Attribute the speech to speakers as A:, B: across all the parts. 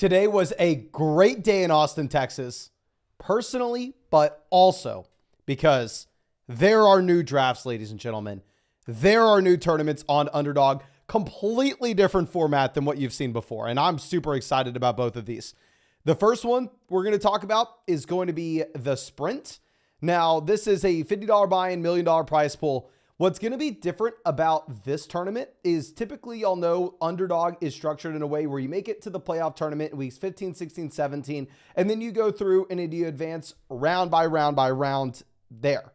A: Today was a great day in Austin, Texas, personally, but also because there are new drafts, ladies and gentlemen. There are new tournaments on Underdog, completely different format than what you've seen before. And I'm super excited about both of these. The first one we're going to talk about is going to be the Sprint. Now, this is a $50 buy-in, $1 million prize pool. What's going to be different about this tournament is typically, y'all know, Underdog is structured in a way where you make it to the playoff tournament in weeks 15, 16, 17, and then you go through and you advance round by round by round there.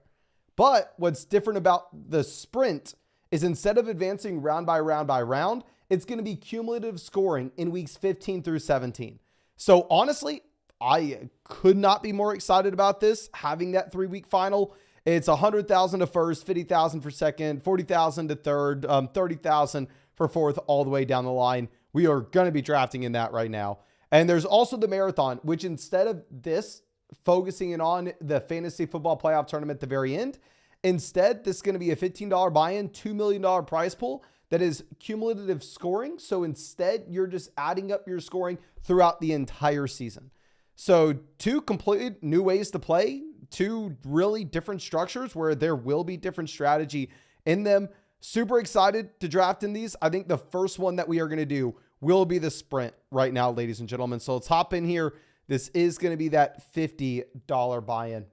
A: But what's different about the Sprint is instead of advancing round by round by round, it's going to be cumulative scoring in weeks 15 through 17. So honestly, I could not be more excited about this, having that 3-week final. It's 100,000 to first, 50,000 for second, 40,000 to third, 30,000 for fourth, all the way down the line. We are going to be drafting in that right now. And there's also the marathon, which instead of this focusing in on the fantasy football playoff tournament at the very end, instead, this is going to be a $15 buy-in, $2 million prize pool that is cumulative scoring. So instead, you're just adding up your scoring throughout the entire season. So two completely new ways to play, two really different structures where there will be different strategy in them. Super excited to draft in these. I think the first one that we are going to do will be the Sprint right now, ladies and gentlemen. So let's hop in here. This is going to be that $50 buy-in.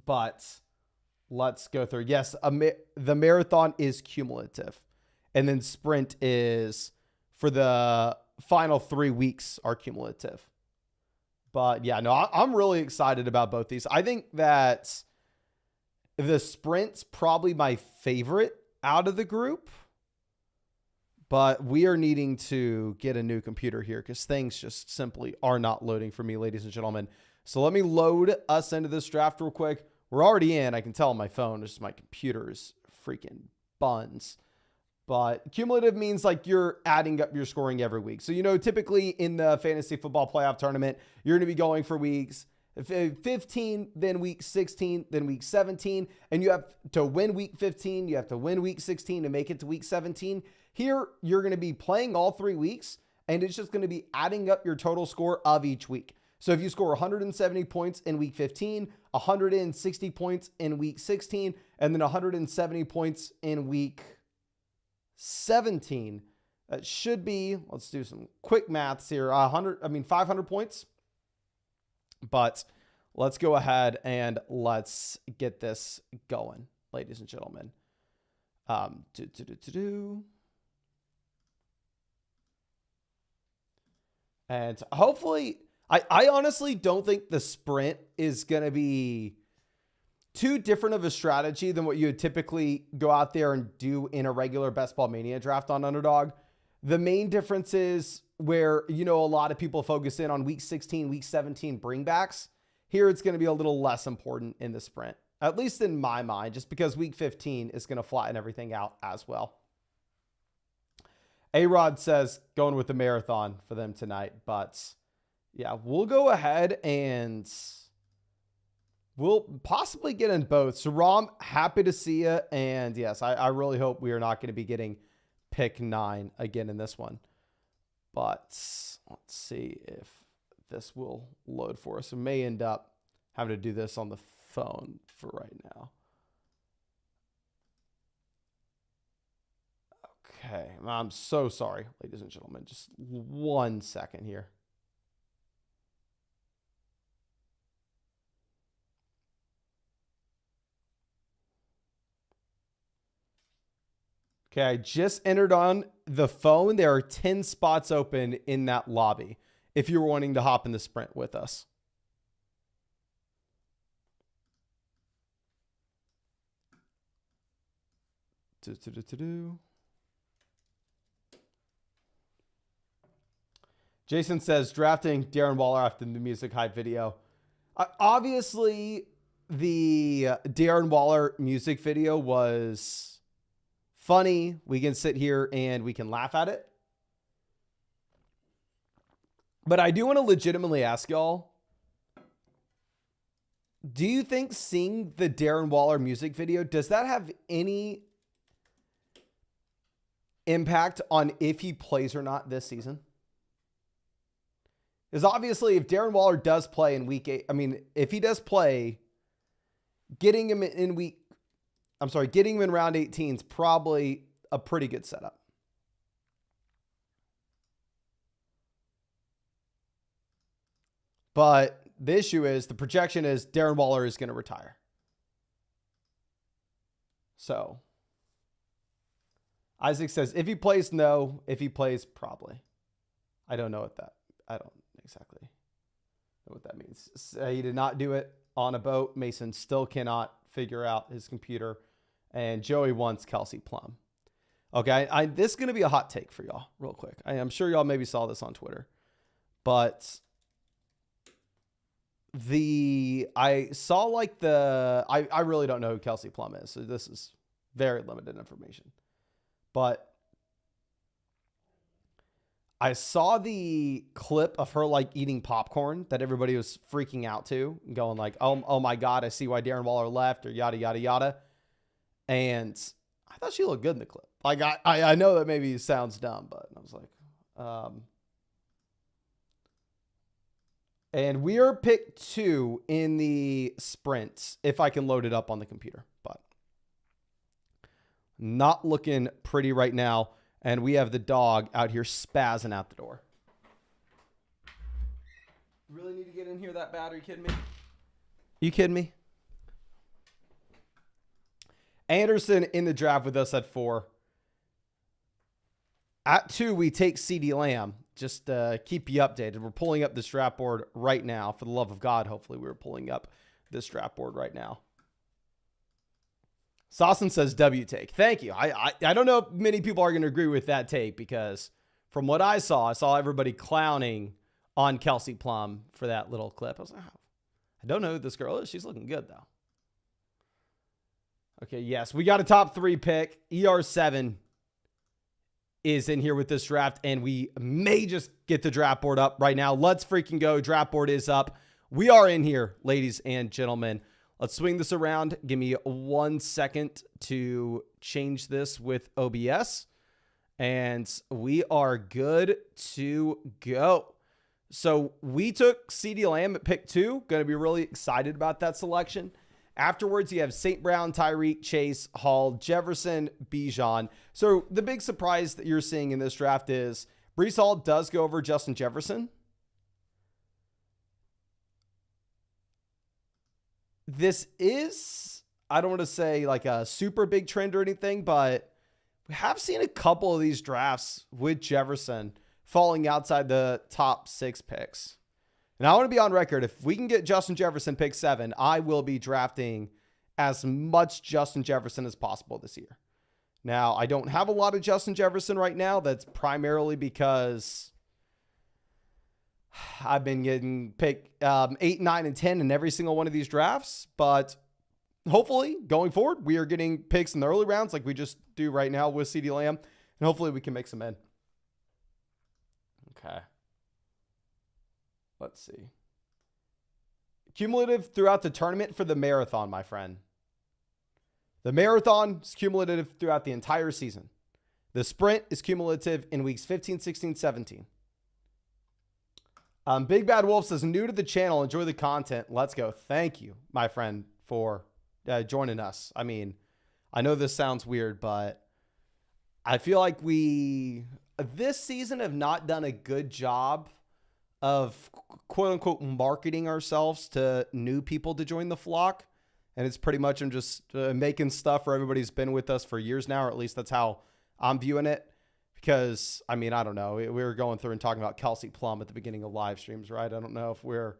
A: But let's go through. Yes, the marathon is cumulative. And then Sprint is for the final 3 weeks are cumulative. But yeah, no, I'm really excited about both these. I think that the Sprint's probably my favorite out of the group. But we are needing to get a new computer here because things just simply are not loading for me, ladies and gentlemen. So let me load us into this draft real quick. We're already in. I can tell on my phone. It's just my computer is freaking buns. But cumulative means like you're adding up your scoring every week. So, typically in the fantasy football playoff tournament, you're going to be going for weeks 15, then week 16, then week 17. And you have to win week 15. You have to win week 16 to make it to week 17. Here, you're going to be playing all 3 weeks, and it's just going to be adding up your total score of each week. So if you score 170 points in week 15, 160 points in week 16, and then 170 points in week 17, that should be, let's do some quick maths here, 500 points. But let's go ahead and let's get this going, ladies and gentlemen. And hopefully, I honestly don't think the Sprint is going to be too different of a strategy than what you would typically go out there and do in a regular Best Ball Mania draft on Underdog. The main difference is where, a lot of people focus in on week 16, week 17 bringbacks. Here, it's going to be a little less important in the Sprint, at least in my mind, just because week 15 is going to flatten everything out as well. A-Rod says going with the marathon for them tonight, but yeah, we'll go ahead and we'll possibly get in both. So, Rom, happy to see you. And yes, I really hope we are not going to be getting pick 9 again in this one. But let's see if this will load for us. We may end up having to do this on the phone for right now. Okay, I'm so sorry, ladies and gentlemen. Just 1 second here. Okay, I just entered on the phone. There are 10 spots open in that lobby if you're wanting to hop in the Sprint with us. Jason says, drafting Darren Waller after the music hype video. Obviously, the Darren Waller music video was funny. We can sit here and we can laugh at it. But I do want to legitimately ask y'all, do you think seeing the Darren Waller music video, does that have any impact on if he plays or not this season? is obviously if Darren Waller does play in week 8, I mean, if he does play, getting him in round 18 is probably a pretty good setup. But the issue is the projection is Darren Waller is going to retire. So Isaac says, if he plays, no. If he plays, probably. I don't know exactly know what that means. He did not do it on a boat. Mason still cannot figure out his computer. And Joey wants Kelsey Plum. Okay, this is going to be a hot take for y'all real quick. I'm sure y'all maybe saw this on Twitter. But I saw like I really don't know who Kelsey Plum is. So this is very limited information. But I saw the clip of her like eating popcorn that everybody was freaking out to, going like, oh my God, I see why Darren Waller left, or yada, yada, yada. And I thought she looked good in the clip. Like I know that maybe sounds dumb, but I was like, and we are pick 2 in the sprint, if I can load it up on the computer, but not looking pretty right now. And we have the dog out here spazzing out the door. Really need to get in here that bad? Are you kidding me? You kidding me? Anderson in the draft with us at 4. At 2, we take CeeDee Lamb. Just keep you updated. We're pulling up this draft board right now. For the love of God, hopefully we're pulling up this draft board right now. Sawson says W take. Thank you. I don't know if many people are going to agree with that take, because from what I saw everybody clowning on Kelsey Plum for that little clip. I was like, oh, I don't know who this girl is. She's looking good, though. Okay, yes, we got a top 3 pick. ER7 is in here with this draft, and we may just get the draft board up right now. Let's freaking go. Draft board is up. We are in here, ladies and gentlemen. Let's swing this around. Give me 1 second to change this with OBS, and we are good to go. So we took CeeDee Lamb at pick 2. Going to be really excited about that selection. Afterwards, you have St. Brown, Tyreek, Chase, Hall, Jefferson, Bijan. So the big surprise that you're seeing in this draft is Breece Hall does go over Justin Jefferson. This is, I don't want to say like a super big trend or anything, but we have seen a couple of these drafts with Jefferson falling outside the top 6 picks. And I want to be on record. If we can get Justin Jefferson pick 7, I will be drafting as much Justin Jefferson as possible this year. Now, I don't have a lot of Justin Jefferson right now. That's primarily because I've been getting pick 8, 9, and 10 in every single one of these drafts. But hopefully, going forward, we are getting picks in the early rounds like we just do right now with CeeDee Lamb. And hopefully, we can make some in. Okay. Let's see. Cumulative throughout the tournament for the marathon, my friend. The marathon is cumulative throughout the entire season. The sprint is cumulative in weeks 15, 16, 17. Big Bad Wolf says, new to the channel, enjoy the content. Let's go. Thank you, my friend, for joining us. I mean, I know this sounds weird, but I feel like we, this season, have not done a good job of quote unquote marketing ourselves to new people to join the flock. And it's pretty much I'm just making stuff for everybody who's been with us for years now, or at least that's how I'm viewing it. Because, I mean, I don't know. We were going through and talking about Kelsey Plum at the beginning of live streams, right? I don't know if we're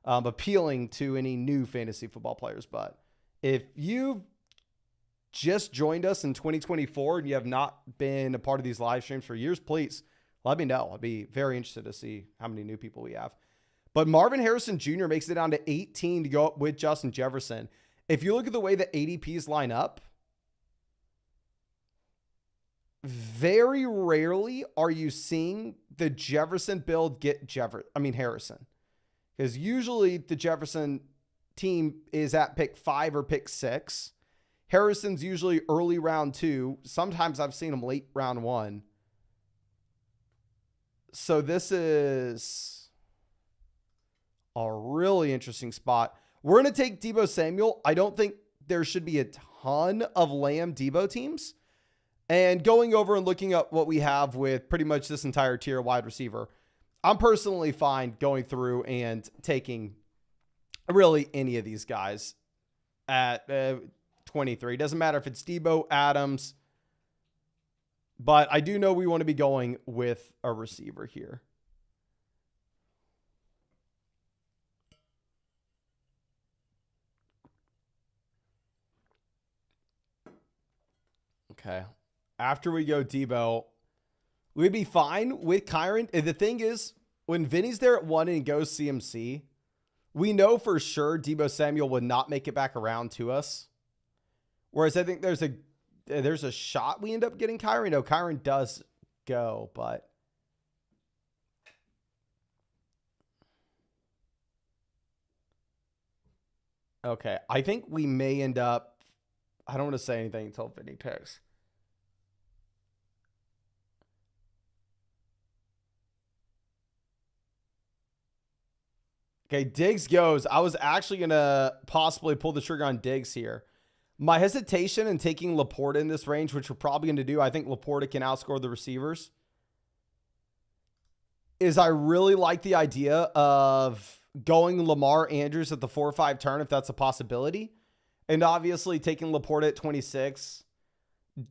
A: appealing to any new fantasy football players. But if you've just joined us in 2024 and you have not been a part of these live streams for years, please let me know. I'd be very interested to see how many new people we have. But Marvin Harrison Jr. makes it down to 18 to go up with Justin Jefferson. If you look at the way that ADPs line up, very rarely are you seeing the Jefferson build get Harrison. Because usually the Jefferson team is at pick 5 or pick 6. Harrison's usually early round 2. Sometimes I've seen him late round 1. So this is a really interesting spot. We're going to take Deebo Samuel. I don't think there should be a ton of Lamb Deebo teams. And going over and looking at what we have with pretty much this entire tier wide receiver, I'm personally fine going through and taking really any of these guys at 23. Doesn't matter if it's Deebo, Adams, but I do know we want to be going with a receiver here. Okay. After we go Deebo, we'd be fine with Kyron. And the thing is, when Vinny's there at 1 and goes CMC, we know for sure Deebo Samuel would not make it back around to us. Whereas I think there's a shot we end up getting Kyron. No, Kyron does go, but okay. I think we may end up, I don't want to say anything until Vinny picks. Okay, Diggs goes. I was actually going to possibly pull the trigger on Diggs here. My hesitation in taking LePorta in this range, which we're probably going to do, I think LePorta can outscore the receivers, is I really like the idea of going Lamar Andrews at the 4-5 turn, if that's a possibility. And obviously taking LePorta at 26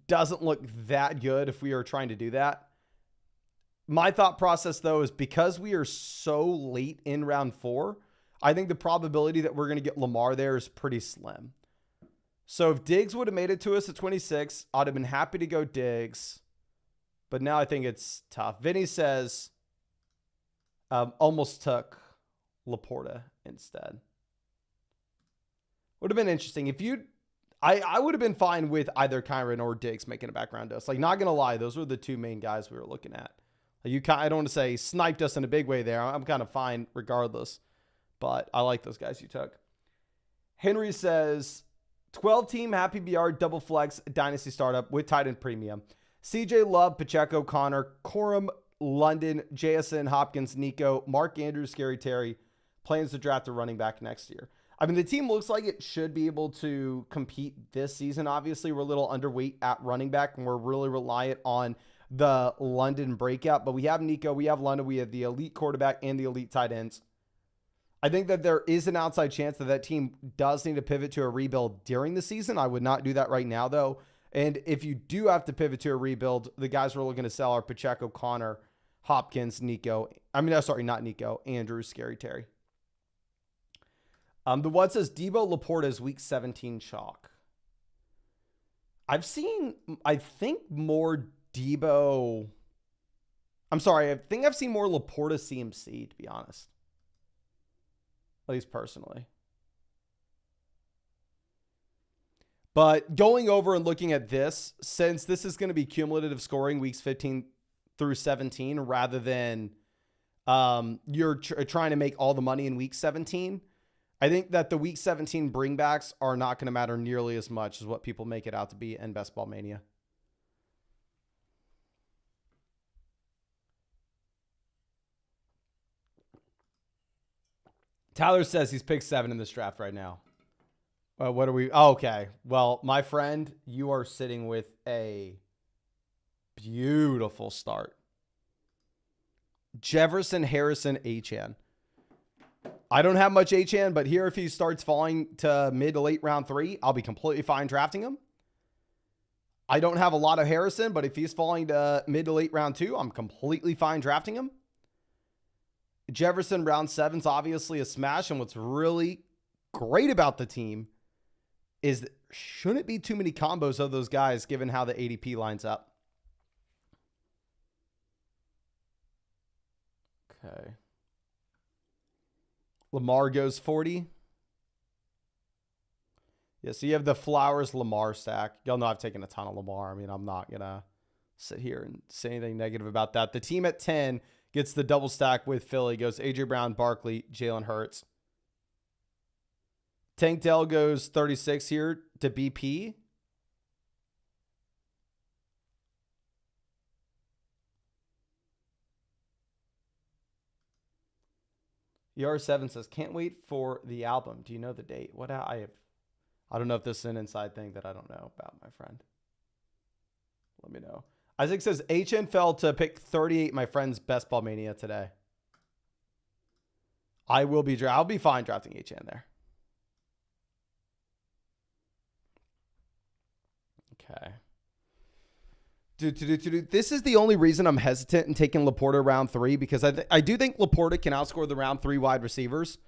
A: doesn't look that good if we are trying to do that. My thought process, though, is because we are so late in round 4, I think the probability that we're going to get Lamar there is pretty slim. So if Diggs would have made it to us at 26, I'd have been happy to go Diggs. But now I think it's tough. Vinny says almost took LePorta instead. Would have been interesting. If you, I would have been fine with either Kyron or Diggs making a background to us. Like, not going to lie, those were the two main guys we were looking at. I don't want to say sniped us in a big way there. I'm kind of fine regardless. But I like those guys you took. Henry says, 12-team Happy BR double flex dynasty startup with tight end premium. CJ Love, Pacheco, Connor, Corum, London, JSN, Hopkins, Nico, Mark Andrews, Scary Terry. Plans to draft a running back next year. I mean, the team looks like it should be able to compete this season. Obviously, we're a little underweight at running back, and we're really reliant on the London breakout. But we have Nico, we have London, we have the elite quarterback and the elite tight ends. I think that there is an outside chance that that team does need to pivot to a rebuild during the season. I would not do that right now, though. And if you do have to pivot to a rebuild, the guys we're looking to sell are Pacheco, Connor, Hopkins, Nico. Not Nico, Andrews, Scary Terry. The one says Deebo LePorta's week 17 chalk. I think more Deebo. I think I've seen more LePorta CMC, to be honest. At least personally. But going over and looking at this, since this is going to be cumulative scoring weeks 15 through 17, rather than you're trying to make all the money in week 17, I think that the week 17 bringbacks are not going to matter nearly as much as what people make it out to be in Best Ball Mania. Tyler says he's picked 7 in this draft right now. What are we? Oh, okay. Well, my friend, you are sitting with a beautiful start. Jefferson, Harrison, Achane. I don't have much Achane, but here if he starts falling to mid to late round 3, I'll be completely fine drafting him. I don't have a lot of Harrison, but if he's falling to mid to late round 2, I'm completely fine drafting him. Jefferson round 7's obviously a smash, and what's really great about the team is that shouldn't be too many combos of those guys given how the ADP lines up. Okay. Lamar goes 40. Yeah, so you have the Flowers Lamar stack. Y'all know I've taken a ton of Lamar. I mean, I'm not going to sit here and say anything negative about that. The team at 10 gets the double stack with Philly. Goes A.J. Brown, Barkley, Jalen Hurts. Tank Dell goes 36 here to BP. ER7 says, can't wait for the album. Do you know the date? I don't know if this is an inside thing that I don't know about, my friend. Let me know. Isaac says, HN fell to pick 38, my friend's Best Ball Mania today. I'll be fine drafting HN there. Okay. This is the only reason I'm hesitant in taking LePorta round 3, because I do think LePorta can outscore the round 3 wide receivers,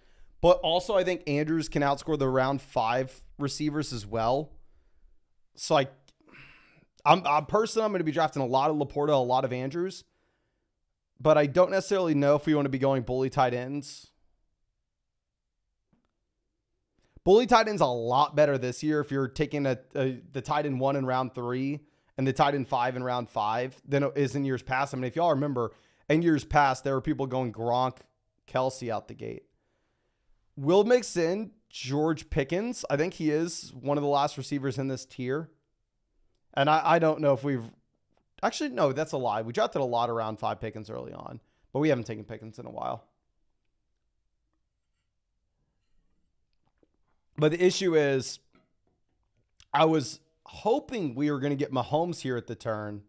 A: but also I think Andrews can outscore the round 5 receivers as well. So I'm personally, I'm going to be drafting a lot of LePorta, a lot of Andrews, but I don't necessarily know if we want to be going bully tight ends. Bully tight end's a lot better this year if you're taking the tight end 1 in round 3 and the tight end 5 in round 5 than it is in years past. I mean, if y'all remember, in years past, there were people going Gronk, Kelsey out the gate. Will mix in George Pickens. I think he is one of the last receivers in this tier. And I don't know if we've... Actually, no, that's a lie. We drafted a lot around 5 Pickens early on, but we haven't taken Pickens in a while. But the issue is, I was hoping we were going to get Mahomes here at the turn.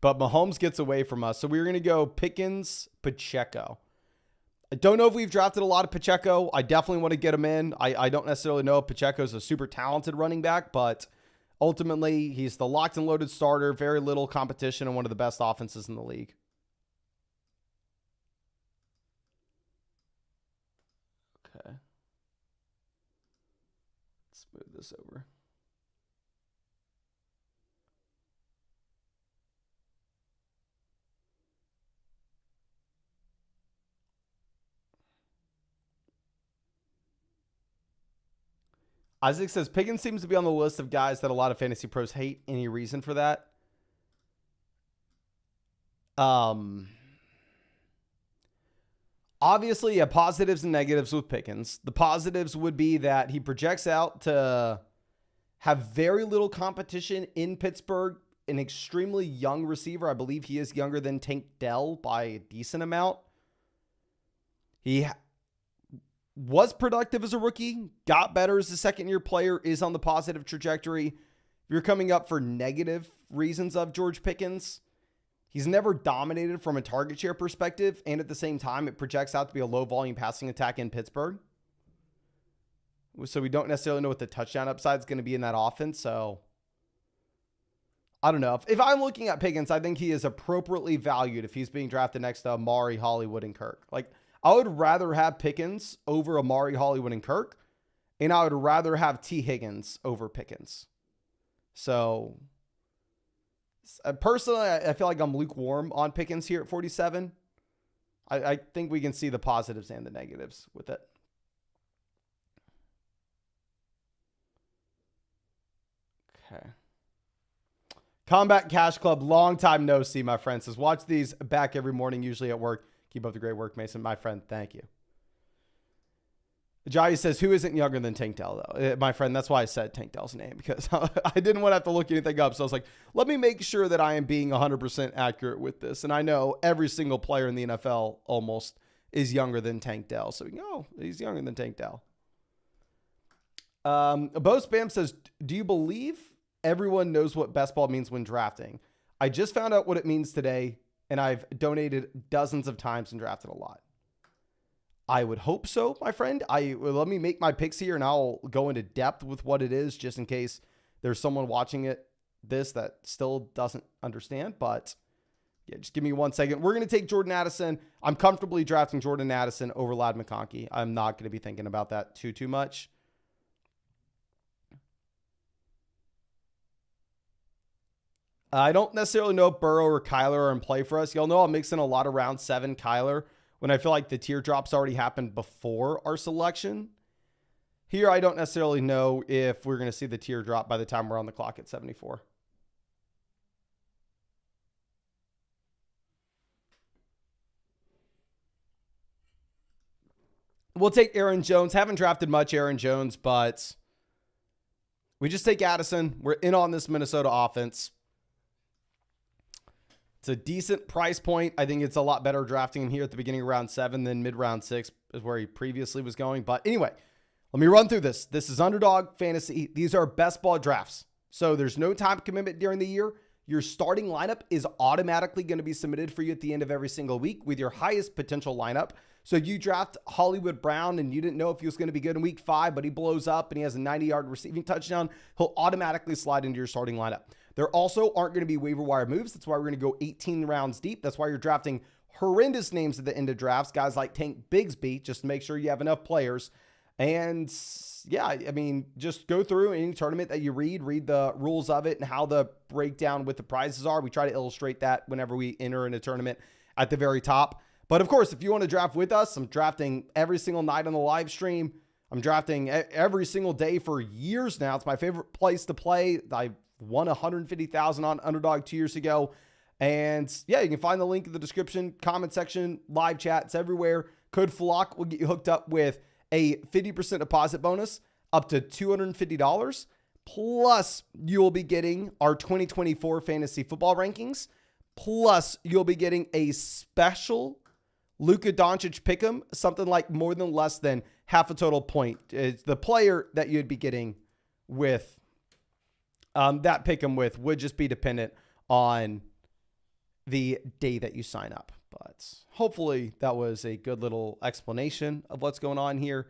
A: But Mahomes gets away from us. So we were going to go Pickens, Pacheco. I don't know if we've drafted a lot of Pacheco. I definitely want to get him in. I don't necessarily know if Pacheco's a super talented running back, but ultimately he's the locked and loaded starter, very little competition, and one of the best offenses in the league. Okay. Let's move this over. Isaac says, Pickens seems to be on the list of guys that a lot of fantasy pros hate. Any reason for that? Obviously, you have positives and negatives with Pickens. The positives would be that he projects out to have very little competition in Pittsburgh, an extremely young receiver. I believe he is younger than Tank Dell by a decent amount. He was productive as a rookie, got better as a second-year player, is on the positive trajectory. If you're coming up for negative reasons of George Pickens, he's never dominated from a target share perspective, and at the same time, it projects out to be a low-volume passing attack in Pittsburgh. So we don't necessarily know what the touchdown upside is going to be in that offense, so I don't know. If I'm looking at Pickens, I think he is appropriately valued if he's being drafted next to Amari, Hollywood, and Kirk. Like, I would rather have Pickens over Amari, Hollywood, and Kirk, and I would rather have T. Higgins over Pickens. So, personally, I feel like I'm lukewarm on Pickens here at 47. I think we can see the positives and the negatives with it. Okay. Combat Cash Club, long time no see, my friend. Says, watch these back every morning, usually at work. Keep up the great work, Mason. My friend, thank you. Jai says, who isn't younger than Tank Dell, though? My friend, that's why I said Tank Dell's name, because I didn't want to have to look anything up. So I was like, let me make sure that I am being 100% accurate with this. And I know every single player in the NFL almost is younger than Tank Dell. So, he's younger than Tank Dell. Bo Spam says, do you believe everyone knows what best ball means when drafting? I just found out what it means today, and I've donated dozens of times and drafted a lot. I would hope so, my friend. Let me make my picks here, and I'll go into depth with what it is, just in case there's someone watching this that still doesn't understand. But yeah, just give me 1 second. We're going to take Jordan Addison. I'm comfortably drafting Jordan Addison over Ladd McConkey. I'm not going to be thinking about that too much. I don't necessarily know if Burrow or Kyler are in play for us. Y'all know I'll mix in a lot of round 7 Kyler when I feel like the teardrops already happened before our selection. Here, I don't necessarily know if we're going to see the teardrop by the time we're on the clock at 74. We'll take Aaron Jones. Haven't drafted much Aaron Jones, but we just take Addison. We're in on this Minnesota offense. It's a decent price point. I think it's a lot better drafting him here at the beginning of round 7 than mid-round 6 is where he previously was going. But anyway, let me run through this. This is Underdog Fantasy. These are best ball drafts. So there's no time commitment during the year. Your starting lineup is automatically going to be submitted for you at the end of every single week with your highest potential lineup. So you draft Hollywood Brown and you didn't know if he was going to be good in week 5, but he blows up and he has a 90-yard receiving touchdown, he'll automatically slide into your starting lineup. There also aren't going to be waiver wire moves. That's why we're going to go 18 rounds deep. That's why you're drafting horrendous names at the end of drafts, guys like Tank Bigsby, just to make sure you have enough players. And yeah, I mean, just go through any tournament that you read the rules of it and how the breakdown with the prizes are. We try to illustrate that whenever we enter in a tournament at the very top. But of course, if you want to draft with us, I'm drafting every single night on the live stream. I'm drafting every single day for years now. It's my favorite place to play. I won $150,000 on Underdog 2 years ago. And yeah, you can find the link in the description, comment section, live chat. It's everywhere. Code FLOCK will get you hooked up with a 50% deposit bonus up to $250. Plus, you'll be getting our 2024 fantasy football rankings. Plus, you'll be getting a special Luka Doncic pick'em, something like more than less than half a total point. It's the player that you'd be getting with that pick'em with would just be dependent on the day that you sign up. But hopefully that was a good little explanation of what's going on here.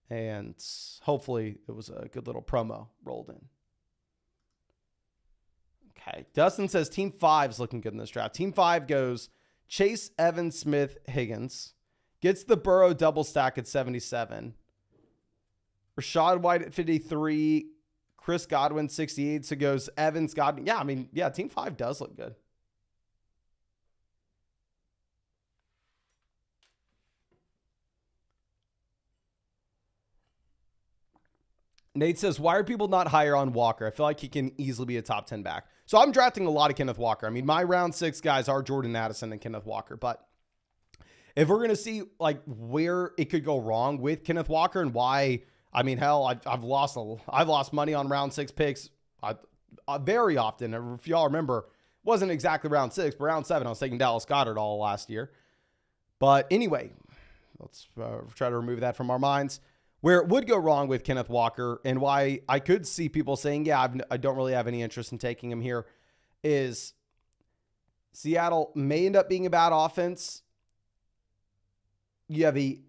A: And hopefully it was a good little promo rolled in. Okay. Dustin says Team 5 is looking good in this draft. Team 5 goes Chase, Evans, Smith, Higgins. Gets the Burrow double stack at 77. Rashad White at 53. Chris Godwin, 68. So goes Evans, Godwin. Yeah, I mean, yeah, Team 5 does look good. Nate says, why are people not higher on Walker? I feel like he can easily be a top 10 back. So I'm drafting a lot of Kenneth Walker. I mean, my round 6 guys are Jordan Addison and Kenneth Walker. But if we're going to see like where it could go wrong with Kenneth Walker and why, I mean, hell, I've lost money on round 6 picks very often. If y'all remember, it wasn't exactly round 6, but round 7, I was taking Dallas Goedert all last year. But anyway, let's try to remove that from our minds. Where it would go wrong with Kenneth Walker and why I could see people saying, yeah, I don't really have any interest in taking him here, is Seattle may end up being a bad offense. You have a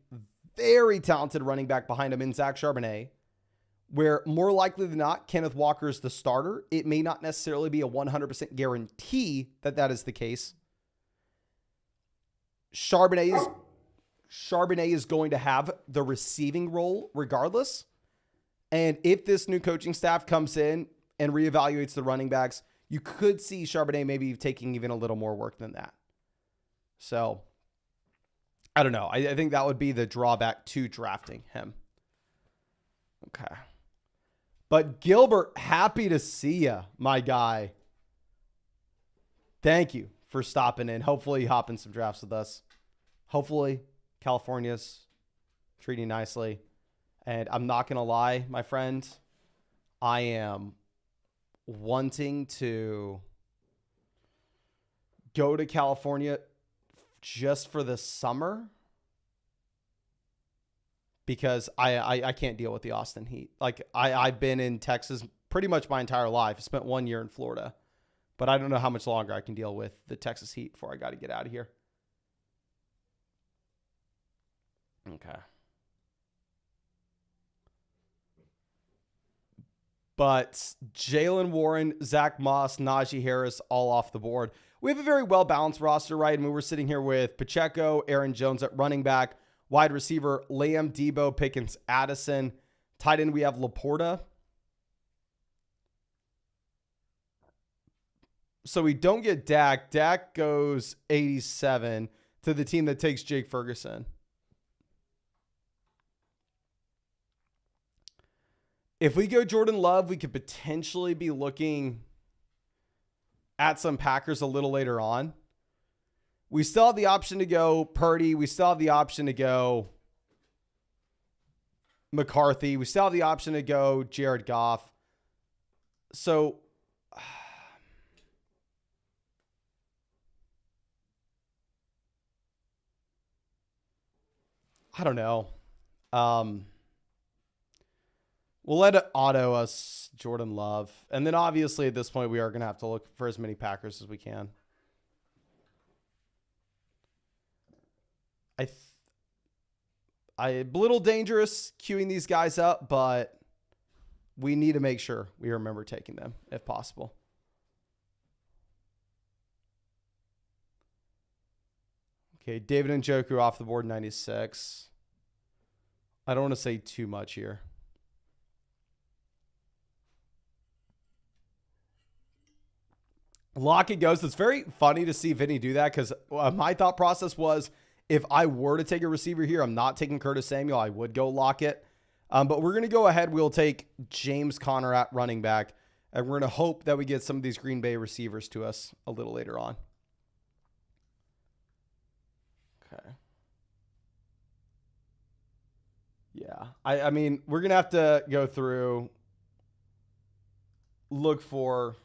A: very talented running back behind him in Zach Charbonnet, where more likely than not, Kenneth Walker is the starter. It may not necessarily be a 100% guarantee that that is the case. Charbonnet is going to have the receiving role regardless. And if this new coaching staff comes in and reevaluates the running backs, you could see Charbonnet maybe taking even a little more work than that. So, I don't know. I think that would be the drawback to drafting him. Okay. But Gilbert, happy to see you, my guy. Thank you for stopping in. Hopefully you hop in some drafts with us. Hopefully California's treating nicely. And I'm not going to lie, my friend, I am wanting to go to California just for the summer because I can't deal with the Austin heat. Like I've been in Texas pretty much my entire life. I spent 1 year in Florida, but I don't know how much longer I can deal with the Texas heat before I got to get out of here. Okay. But Jalen Warren, Zach Moss, Najee Harris, all off the board. We have a very well-balanced roster, right? I mean, we're sitting here with Pacheco, Aaron Jones at running back, wide receiver, Lamb, Deebo, Pickens, Addison. Tight end, we have LePorta. So we don't get Dak. Dak goes 87 to the team that takes Jake Ferguson. If we go Jordan Love, we could potentially be looking at some Packers a little later on. We still have the option to go Purdy. We still have the option to go McCarthy. We still have the option to go Jared Goff. So I don't know. We'll let it auto us Jordan Love. And then obviously at this point, we are going to have to look for as many Packers as we can. I'm a little dangerous queuing these guys up, but we need to make sure we remember taking them if possible. Okay, David Njoku off the board, 96. I don't want to say too much here. Lockett goes. It's very funny to see Vinny do that because my thought process was if I were to take a receiver here, I'm not taking Curtis Samuel. I would go Lockett. But we're going to go ahead. We'll take James Conner at running back. And we're going to hope that we get some of these Green Bay receivers to us a little later on. Okay. Yeah. I mean, we're going to have to go through, look for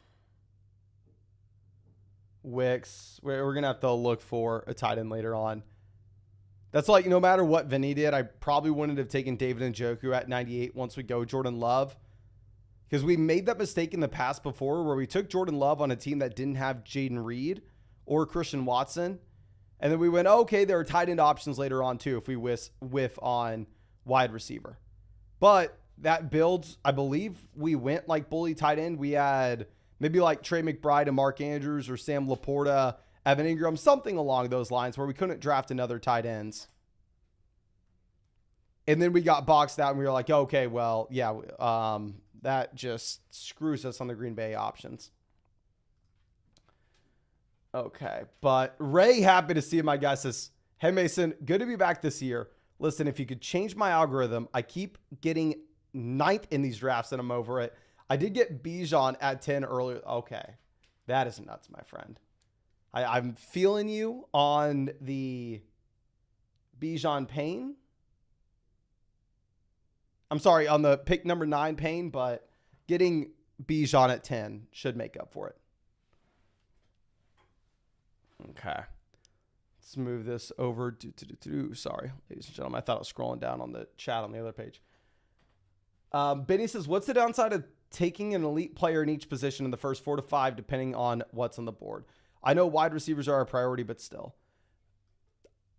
A: Wicks. We're going to have to look for a tight end later on. That's like, no matter what Vinny did, I probably wouldn't have taken David Njoku at 98 once we go Jordan Love. Because we made that mistake in the past before where we took Jordan Love on a team that didn't have Jaden Reed or Christian Watson. And then we went, okay, there are tight end options later on too if we whiff on wide receiver. But that builds, I believe we went like bully tight end. We had maybe like Trey McBride and Mark Andrews or Sam LePorta, Evan Ingram, something along those lines where we couldn't draft another tight ends. And then we got boxed out and we were like, okay, well, yeah, that just screws us on the Green Bay options. Okay, but Ray, happy to see you, my guy, says, hey, Mason, good to be back this year. Listen, if you could change my algorithm, I keep getting 9th in these drafts and I'm over it. I did get Bijan at 10 earlier. Okay, that is nuts, my friend. I'm feeling you on the Bijan pain. I'm sorry, on the pick number 9 pain, but getting Bijan at 10 should make up for it. Okay. Let's move this over. Sorry, ladies and gentlemen. I thought I was scrolling down on the chat on the other page. Benny says, what's the downside of taking an elite player in each position in the first 4 to 5, depending on what's on the board? I know wide receivers are a priority, but still.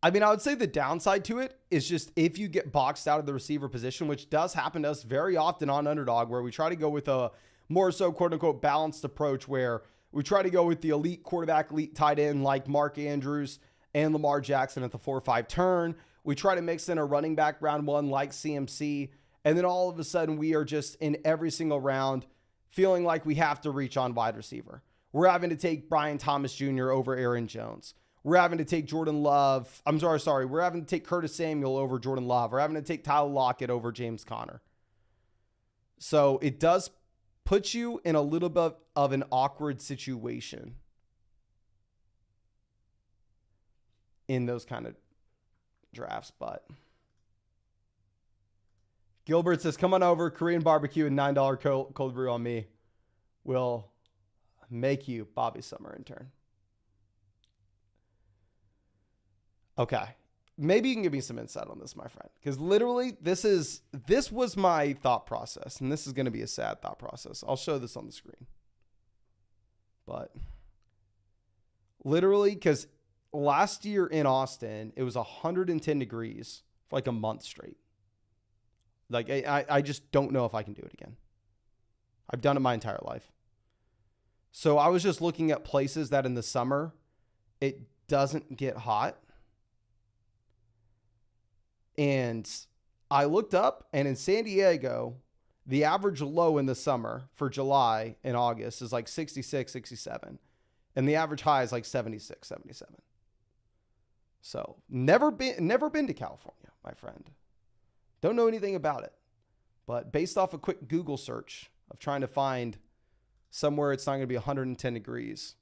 A: I mean, I would say the downside to it is just if you get boxed out of the receiver position, which does happen to us very often on Underdog, where we try to go with a more so quote unquote balanced approach where we try to go with the elite quarterback, elite tight end like Mark Andrews and Lamar Jackson at the 4-5 turn. We try to mix in a running back round 1 like CMC. And then all of a sudden we are just in every single round feeling like we have to reach on wide receiver. We're having to take Brian Thomas Jr. over Aaron Jones. We're having to take Jordan Love. We're having to take Curtis Samuel over Jordan Love. We're having to take Tyler Lockett over James Conner. So it does put you in a little bit of an awkward situation in those kind of drafts. But Gilbert says, come on over, Korean barbecue and $9 cold brew on me. We'll make you Bobby Summer intern. Okay. Maybe you can give me some insight on this, my friend. Because literally, this was my thought process. And this is going to be a sad thought process. I'll show this on the screen. But literally, because last year in Austin, it was 110 degrees for like a month straight. Like, I just don't know if I can do it again. I've done it my entire life. So I was just looking at places that in the summer, it doesn't get hot. And I looked up, and in San Diego, the average low in the summer for July and August is like 66, 67. And the average high is like 76, 77. So never been to California, my friend. Don't know anything about it. But based off a quick Google search of trying to find somewhere it's not going to be 110 degrees,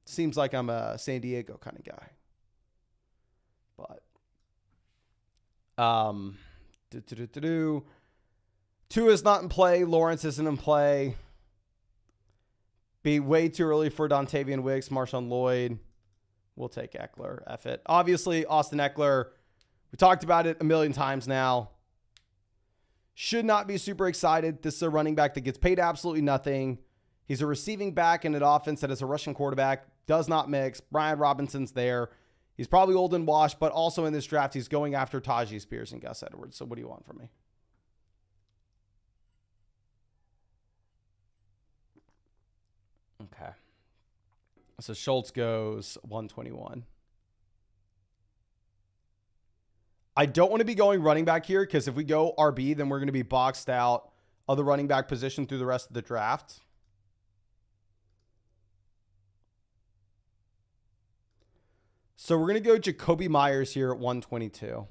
A: seems like I'm a San Diego kind of guy. But Tua is not in play. Lawrence isn't in play. Be way too early for Dontavian Wicks, Marshawn Lloyd. We'll take Ekeler. F it. Obviously, Austin Ekeler, We talked about it a million times now. Should not be super excited. This is a running back that gets paid absolutely nothing. He's a receiving back in an offense that is a rushing quarterback. Does not mix. Brian Robinson's there. He's probably old and washed, but also in this draft, he's going after Tajee Spears and Gus Edwards. So what do you want from me? Okay. So Schultz goes 121. I don't want to be going running back here because if we go RB, then we're going to be boxed out of the running back position through the rest of the draft. So we're going to go Jakobi Meyers here at 122.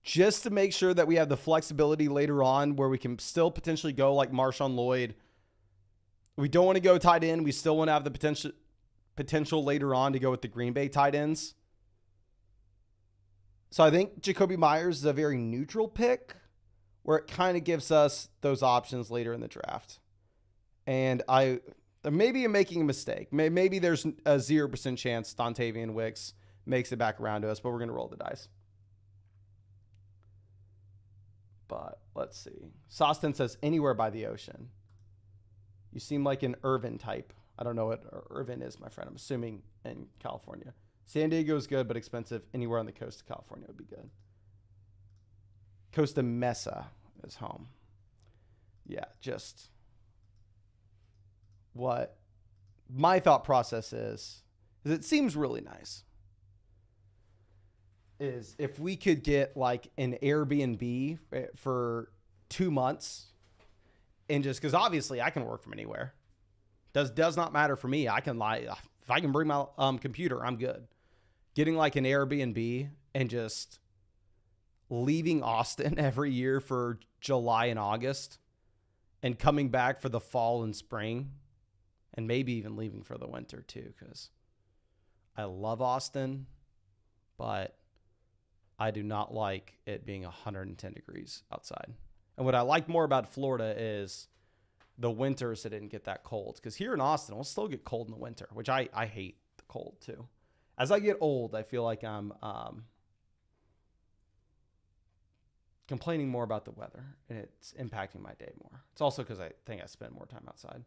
A: Just to make sure that we have the flexibility later on where we can still potentially go like Marshawn Lloyd. We don't want to go tight end. We still want to have the potential later on to go with the Green Bay tight ends. So I think Jakobi Meyers is a very neutral pick where it kind of gives us those options later in the draft. And maybe I'm making a mistake. Maybe there's a 0% chance Dontavian Wicks makes it back around to us, but we're going to roll the dice. But let's see. Sostin says anywhere by the ocean. You seem like an Irvin type. I don't know what Irvin is, my friend. I'm assuming in California. San Diego is good, but expensive. Anywhere on the coast of California would be good. Costa Mesa is home. Yeah, just what my thought process is it seems really nice. Is if we could get like an Airbnb for 2 months and just because obviously I can work from anywhere. Does not matter for me. I can if I can bring my computer, I'm good. Getting like an Airbnb and just leaving Austin every year for July and August and coming back for the fall and spring and maybe even leaving for the winter too because I love Austin, but I do not like it being 110 degrees outside. And what I like more about Florida is the winters it didn't get that cold because here in Austin, we'll still get cold in the winter, which I hate the cold too. As I get old, I feel like I'm complaining more about the weather, and it's impacting my day more. It's also because I think I spend more time outside.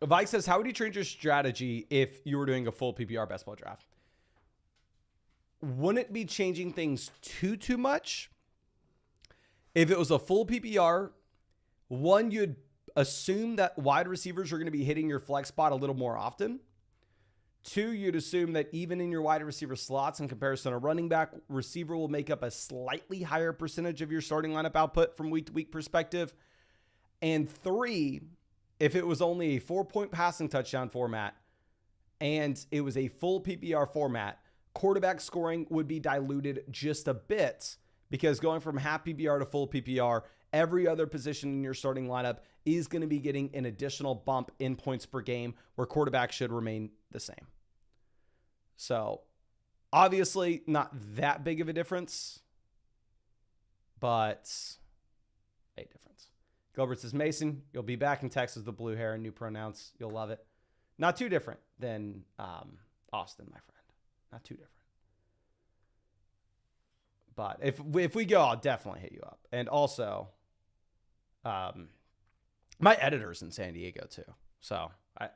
A: Vike says, how would you change your strategy if you were doing a full PPR best ball draft? Wouldn't be changing things too much. If it was a full PPR, one, you'd assume that wide receivers are going to be hitting your flex spot a little more often. 2, you'd assume that even in your wide receiver slots in comparison to running back, receiver will make up a slightly higher percentage of your starting lineup output from week to week perspective. And 3, if it was only a 4-point passing touchdown format and it was a full PPR format, quarterback scoring would be diluted just a bit because going from half PPR to full PPR, every other position in your starting lineup is going to be getting an additional bump in points per game where quarterback should remain the same. So obviously not that big of a difference, but a difference. Gilbert says, Mason, you'll be back in Texas with the blue hair and new pronouns. You'll love it. Not too different than Austin, my friend. Not too different. But if we go, I'll definitely hit you up. And also, my editor's in San Diego too. So I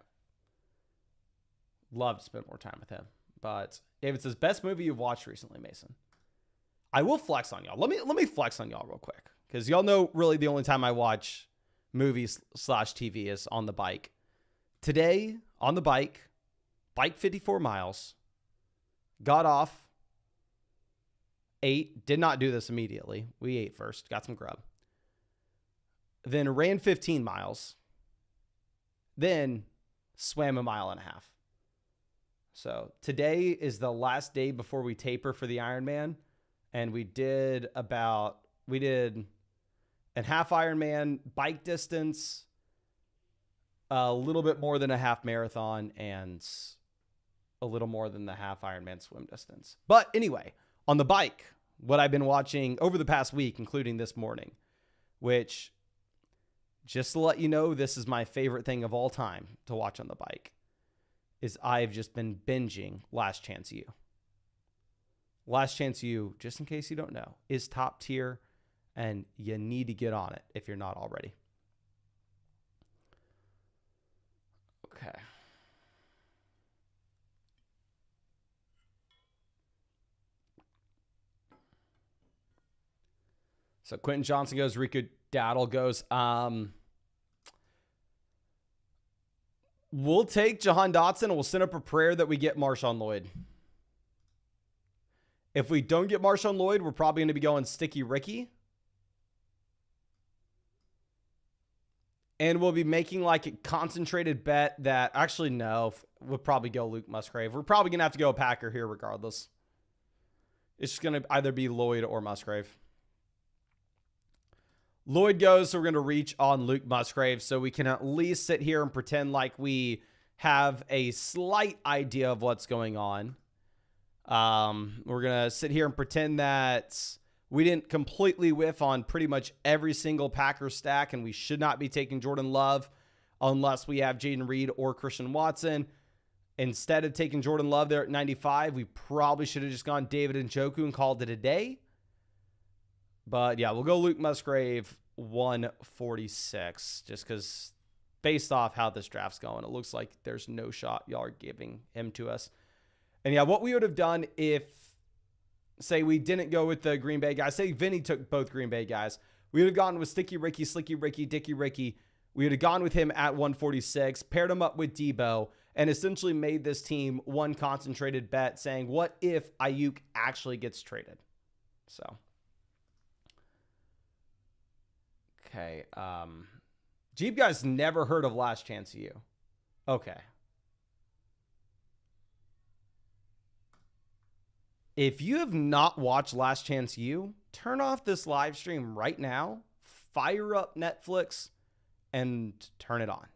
A: love to spend more time with him. But David says, best movie you've watched recently, Mason. I will flex on y'all. Let me flex on y'all real quick. Because y'all know really the only time I watch movies / TV is on the bike. Today, on the bike 54 miles, got off, ate, did not do this immediately. We ate first, got some grub. Then ran 15 miles. Then swam 1.5 miles. So today is the last day before we taper for the Ironman. And we did a half Ironman bike distance, a little bit more than a half marathon, and a little more than the half Ironman swim distance. But anyway, on the bike, what I've been watching over the past week, including this morning, which, just to let you know, this is my favorite thing of all time to watch on the bike. is I've just been binging Last Chance U. Last Chance U, just in case you don't know, is top tier, and you need to get on it if you're not already. Okay. So Quentin Johnson goes, Rico Dowdle goes. We'll take Jahan Dotson and we'll send up a prayer that we get Marshawn Lloyd. If we don't get Marshawn Lloyd, we're probably going to be going Sticky Ricky. And we'll be making like a concentrated bet that, actually, no, we'll probably go Luke Musgrave. We're probably going to have to go Packer here regardless. It's just going to either be Lloyd or Musgrave. Lloyd goes, so we're going to reach on Luke Musgrave so we can at least sit here and pretend like we have a slight idea of what's going on. We're going to sit here and pretend that we didn't completely whiff on pretty much every single Packer stack, and we should not be taking Jordan Love unless we have Jaden Reed or Christian Watson. Instead of taking Jordan Love there at 95, we probably should have just gone David Njoku and called it a day. But yeah, we'll go Luke Musgrave 146 just because based off how this draft's going, it looks like there's no shot y'all are giving him to us. And yeah, what we would have done if, say, we didn't go with the Green Bay guys, say Vinny took both Green Bay guys, we would have gone with Sticky Ricky, Slicky Ricky, Dicky Ricky. We would have gone with him at 146, paired him up with Deebo, and essentially made this team one concentrated bet saying, what if Ayuk actually gets traded? So... Okay. Jeep guys never heard of Last Chance U. Okay. If you have not watched Last Chance U, turn off this live stream right now, fire up Netflix, and turn it on.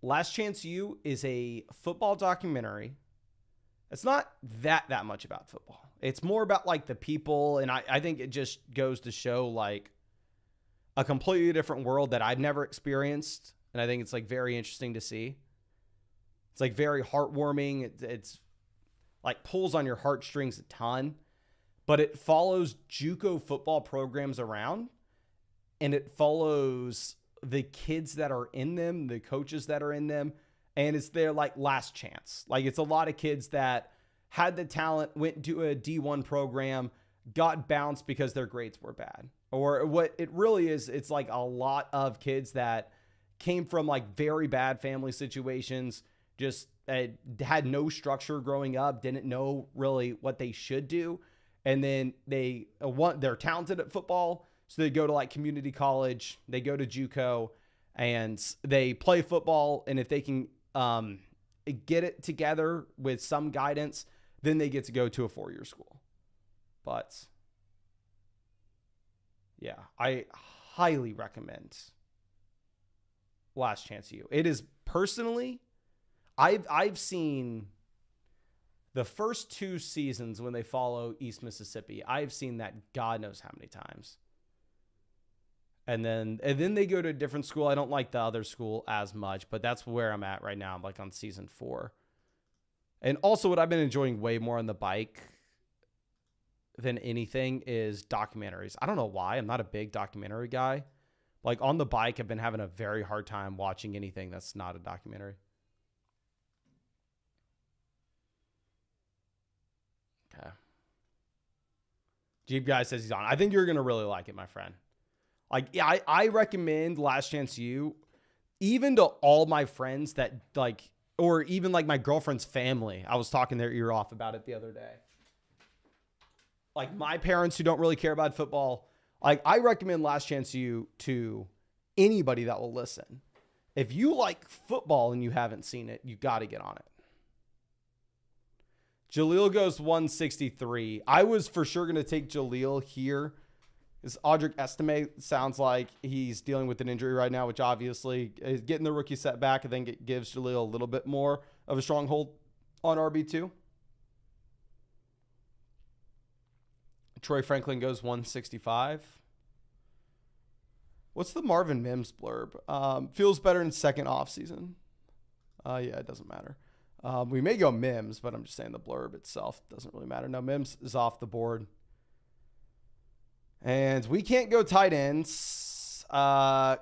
A: Last Chance U is a football documentary. It's not that much about football. It's more about like the people, and I think it just goes to show like a completely different world that I've never experienced, and I think it's like very interesting to see. It's like very heartwarming. It's like pulls on your heartstrings a ton, but it follows JUCO football programs around, and it follows the kids that are in them, the coaches that are in them, and it's their like last chance. Like it's a lot of kids that had the talent, went to a D1 program, got bounced because their grades were bad. Or what it really is, it's like a lot of kids that came from like very bad family situations, just had no structure growing up, didn't know really what they should do. And then they're talented at football, so they go to like community college, they go to JUCO, and they play football. And if they can get it together with some guidance, then they get to go to a 4-year school. But yeah, I highly recommend Last Chance U. It is personally, I've seen the first 2 seasons when they follow East Mississippi. I've seen that God knows how many times. And then they go to a different school. I don't like the other school as much, but that's where I'm at right now. I'm like on season 4. And also what I've been enjoying way more on the bike than anything is documentaries. I don't know why. I'm not a big documentary guy. Like on the bike, I've been having a very hard time watching anything that's not a documentary. Okay. Jeep guy says he's on. I think you're going to really like it, my friend. Like, yeah, I recommend Last Chance U, even to all my friends that like, or even like my girlfriend's family. I was talking their ear off about it the other day. Like my parents who don't really care about football, like I recommend Last Chance U to anybody that will listen. If you like football and you haven't seen it, you got to get on it. Jaleel goes 163. I was for sure going to take Jaleel here. This Audric Estime sounds like he's dealing with an injury right now, which obviously is getting the rookie set back. I think it gives Jaleel a little bit more of a stronghold on RB2. Troy Franklin goes 165. What's the Marvin Mims blurb? Feels better in second offseason. Yeah, it doesn't matter. We may go Mims, but I'm just saying the blurb itself doesn't really matter. No, Mims is off the board. And we can't go tight ends. All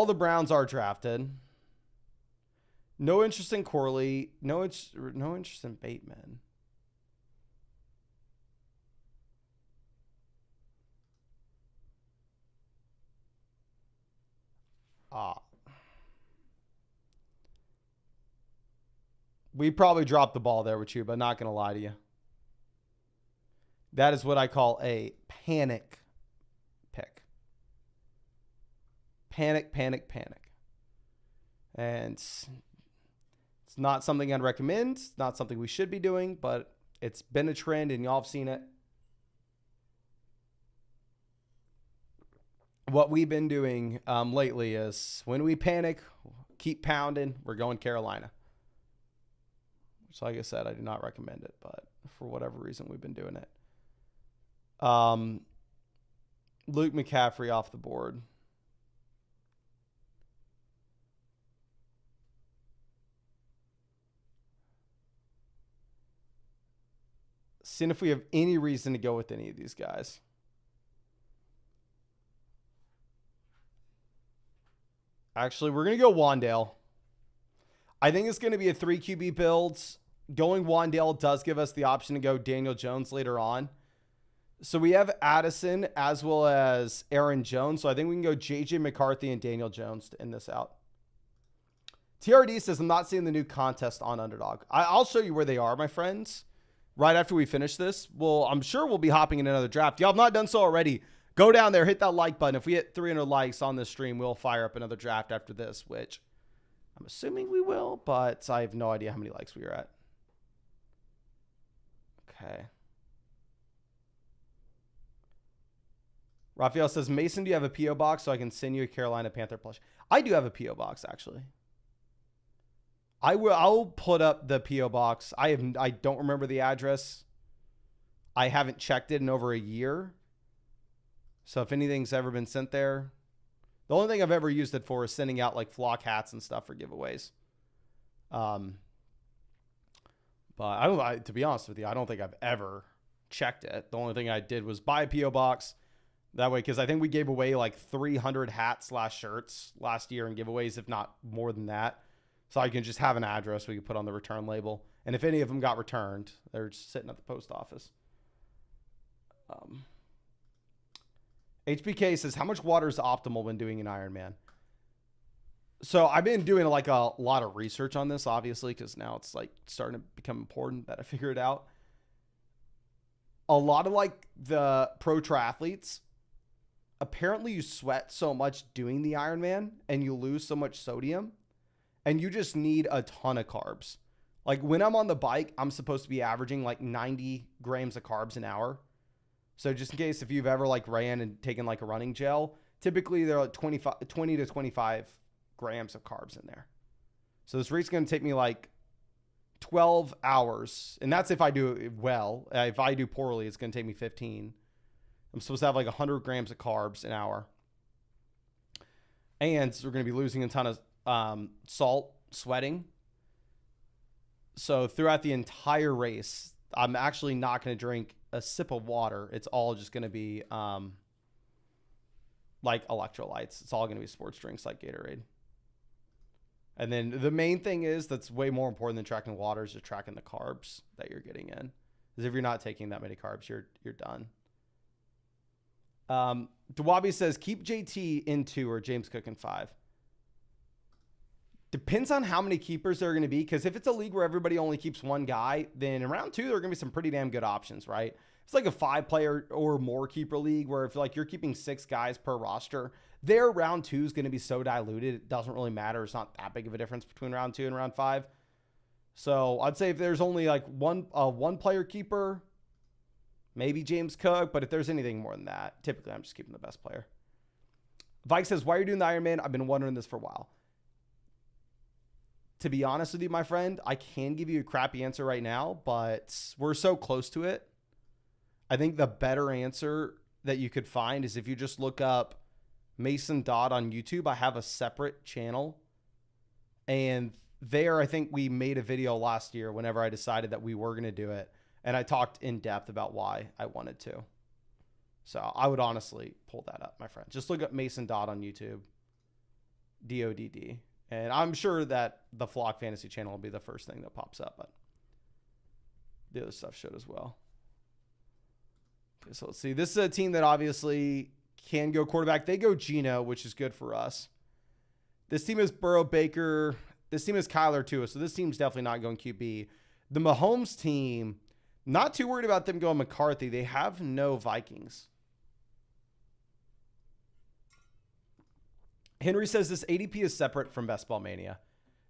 A: the Browns are drafted. No interest in Corley. No interest in Bateman. We probably dropped the ball there with you, but not going to lie to you. That is what I call a panic pick. Panic. And it's not something I'd recommend. It's not something we should be doing, but it's been a trend and y'all have seen it. What we've been doing lately is when we panic, keep pounding, we're going Carolina. Which, like I said, I do not recommend it, but for whatever reason, we've been doing it. Luke McCaffrey off the board. Seeing if we have any reason to go with any of these guys. Actually, we're going to go Wandale. I think it's going to be a 3 QB build. Going Wandale does give us the option to go Daniel Jones later on. So we have Addison as well as Aaron Jones. So I think we can go JJ McCarthy and Daniel Jones to end this out. TRD says, I'm not seeing the new contest on Underdog. I'll show you where they are, my friends. Right after we finish this, I'm sure we'll be hopping in another draft. Y'all have not done so already. Go down there, hit that like button. If we hit 300 likes on this stream, we'll fire up another draft after this, which I'm assuming we will, but I have no idea how many likes we are at. Okay. Raphael says, Mason, do you have a P.O. box so I can send you a Carolina Panther plush? I do have a P.O. box, actually. I'll put up the P.O. box. I don't remember the address. I haven't checked it in over a year. So if anything's ever been sent there, the only thing I've ever used it for is sending out like flock hats and stuff for giveaways. But to be honest with you, I don't think I've ever checked it. The only thing I did was buy a P.O. box that way, because I think we gave away like 300 hats / shirts last year in giveaways, if not more than that. So I can just have an address we can put on the return label. And if any of them got returned, they're just sitting at the post office. HBK says, how much water is optimal when doing an Ironman? So I've been doing like a lot of research on this, obviously, because now it's like starting to become important that I figure it out. A lot of like the pro triathletes, apparently you sweat so much doing the Ironman and you lose so much sodium and you just need a ton of carbs. Like when I'm on the bike, I'm supposed to be averaging like 90 grams of carbs an hour. So just in case if you've ever like ran and taken like a running gel, typically they're like 20 to 25 grams of carbs in there. So this race is going to take me like 12 hours. And that's if I do it well. If I do poorly, it's going to take me 15. I'm supposed to have like 100 grams of carbs an hour. And we're going to be losing a ton of salt, sweating. So throughout the entire race, I'm actually not going to drink a sip of water. It's all just going to be like electrolytes. It's all going to be sports drinks like Gatorade. And then the main thing is that's way more important than tracking water is just tracking the carbs that you're getting in. Because if you're not taking that many carbs, you're done. Dwabi says, keep JT in 2 or James Cook in 5. Depends on how many keepers there are going to be. Because if it's a league where everybody only keeps one guy, then in round 2, there are going to be some pretty damn good options, right? It's like a 5-player or more keeper league where if like you're keeping 6 guys per roster, their round 2 is going to be so diluted. It doesn't really matter. It's not that big of a difference between round 2 and round 5. So I'd say if there's only like one player keeper, maybe James Cook. But if there's anything more than that, typically I'm just keeping the best player. Vike says, why are you doing the Ironman? I've been wondering this for a while. To be honest with you, my friend, I can give you a crappy answer right now, but we're so close to it. I think the better answer that you could find is if you just look up Mason Dodd on YouTube. I have a separate channel. And there, I think we made a video last year whenever I decided that we were going to do it. And I talked in depth about why I wanted to. So I would honestly pull that up, my friend. Just look up Mason Dodd on YouTube. DODD. And I'm sure that the Flock Fantasy channel will be the first thing that pops up. But the other stuff should as well. Okay, so let's see. This is a team that obviously can go quarterback. They go Geno, which is good for us. This team is Burrow, Baker. This team is Kyler too. So this team's definitely not going QB. The Mahomes team, not too worried about them going McCarthy. They have no Vikings. Henry says this ADP is separate from Best Ball Mania.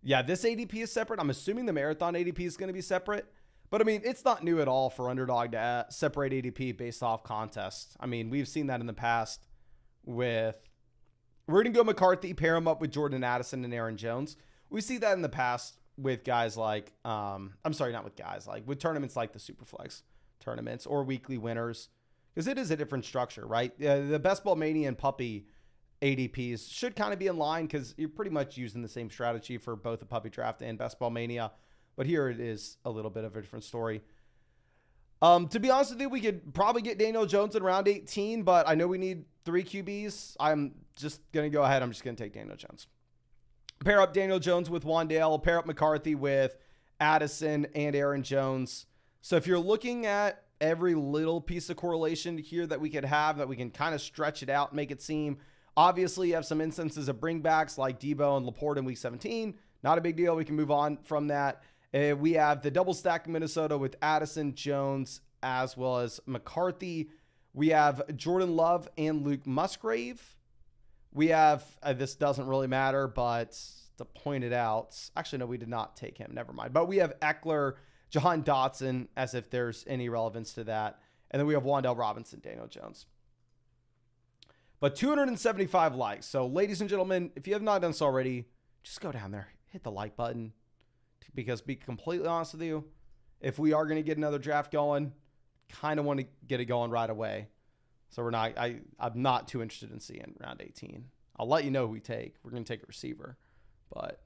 A: Yeah, this ADP is separate. I'm assuming the Marathon ADP is going to be separate. But, I mean, it's not new at all for Underdog to separate ADP based off contest. I mean, we've seen that in the past with – we're going to go McCarthy, pair him up with Jordan Addison and Aaron Jones. We see that in the past with guys like I'm sorry, not with guys. Like with tournaments like the Superflex tournaments or weekly winners. Because it is a different structure, right? The Best Ball Mania and Puppy ADPs should kind of be in line because you're pretty much using the same strategy for both the Puppy Draft and Best Ball Mania. But here it is a little bit of a different story. To be honest with you, we could probably get Daniel Jones in round 18, but I know we need 3 QBs. I'm just going to go ahead. I'm just going to take Daniel Jones. Pair up Daniel Jones with Wandale. Pair up McCarthy with Addison and Aaron Jones. So if you're looking at every little piece of correlation here that we could have, that we can kind of stretch it out, make it seem, obviously you have some instances of bringbacks like Deebo and LePorta in week 17. Not a big deal. We can move on from that. We have the double stack in Minnesota with Addison, Jones, as well as McCarthy. We have Jordan Love and Luke Musgrave. We have, this doesn't really matter, but to point it out, actually, no, we did not take him. Never mind. But we have Ekeler, Jahan Dotson, as if there's any relevance to that. And then we have Wan'Dale Robinson, Daniel Jones. But 275 likes. So, ladies and gentlemen, if you have not done so already, just go down there, hit the like button. Because, be completely honest with you, if we are going to get another draft going, kind of want to get it going right away. So we're not. I'm not too interested in seeing round 18. I'll let you know who we take. We're going to take a receiver, but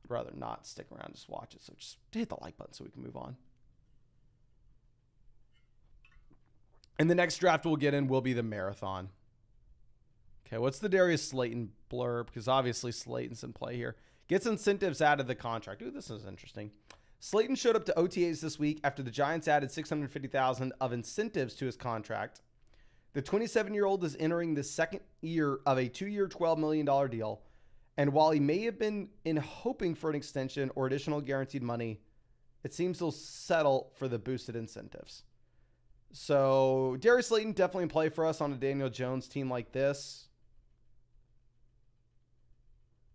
A: I'd rather not stick around and just watch it. So just hit the like button so we can move on. And the next draft we'll get in will be the Marathon. Okay, what's the Darius Slayton blurb? Because obviously Slayton's in play here. Gets incentives out of the contract. Ooh, this is interesting. Slayton showed up to OTAs this week after the Giants added $650,000 of incentives to his contract. The 27-year-old is entering the second year of a 2-year, $12 million deal. And while he may have been hoping for an extension or additional guaranteed money, it seems he'll settle for the boosted incentives. So Darius Slayton definitely in play for us on a Daniel Jones team like this.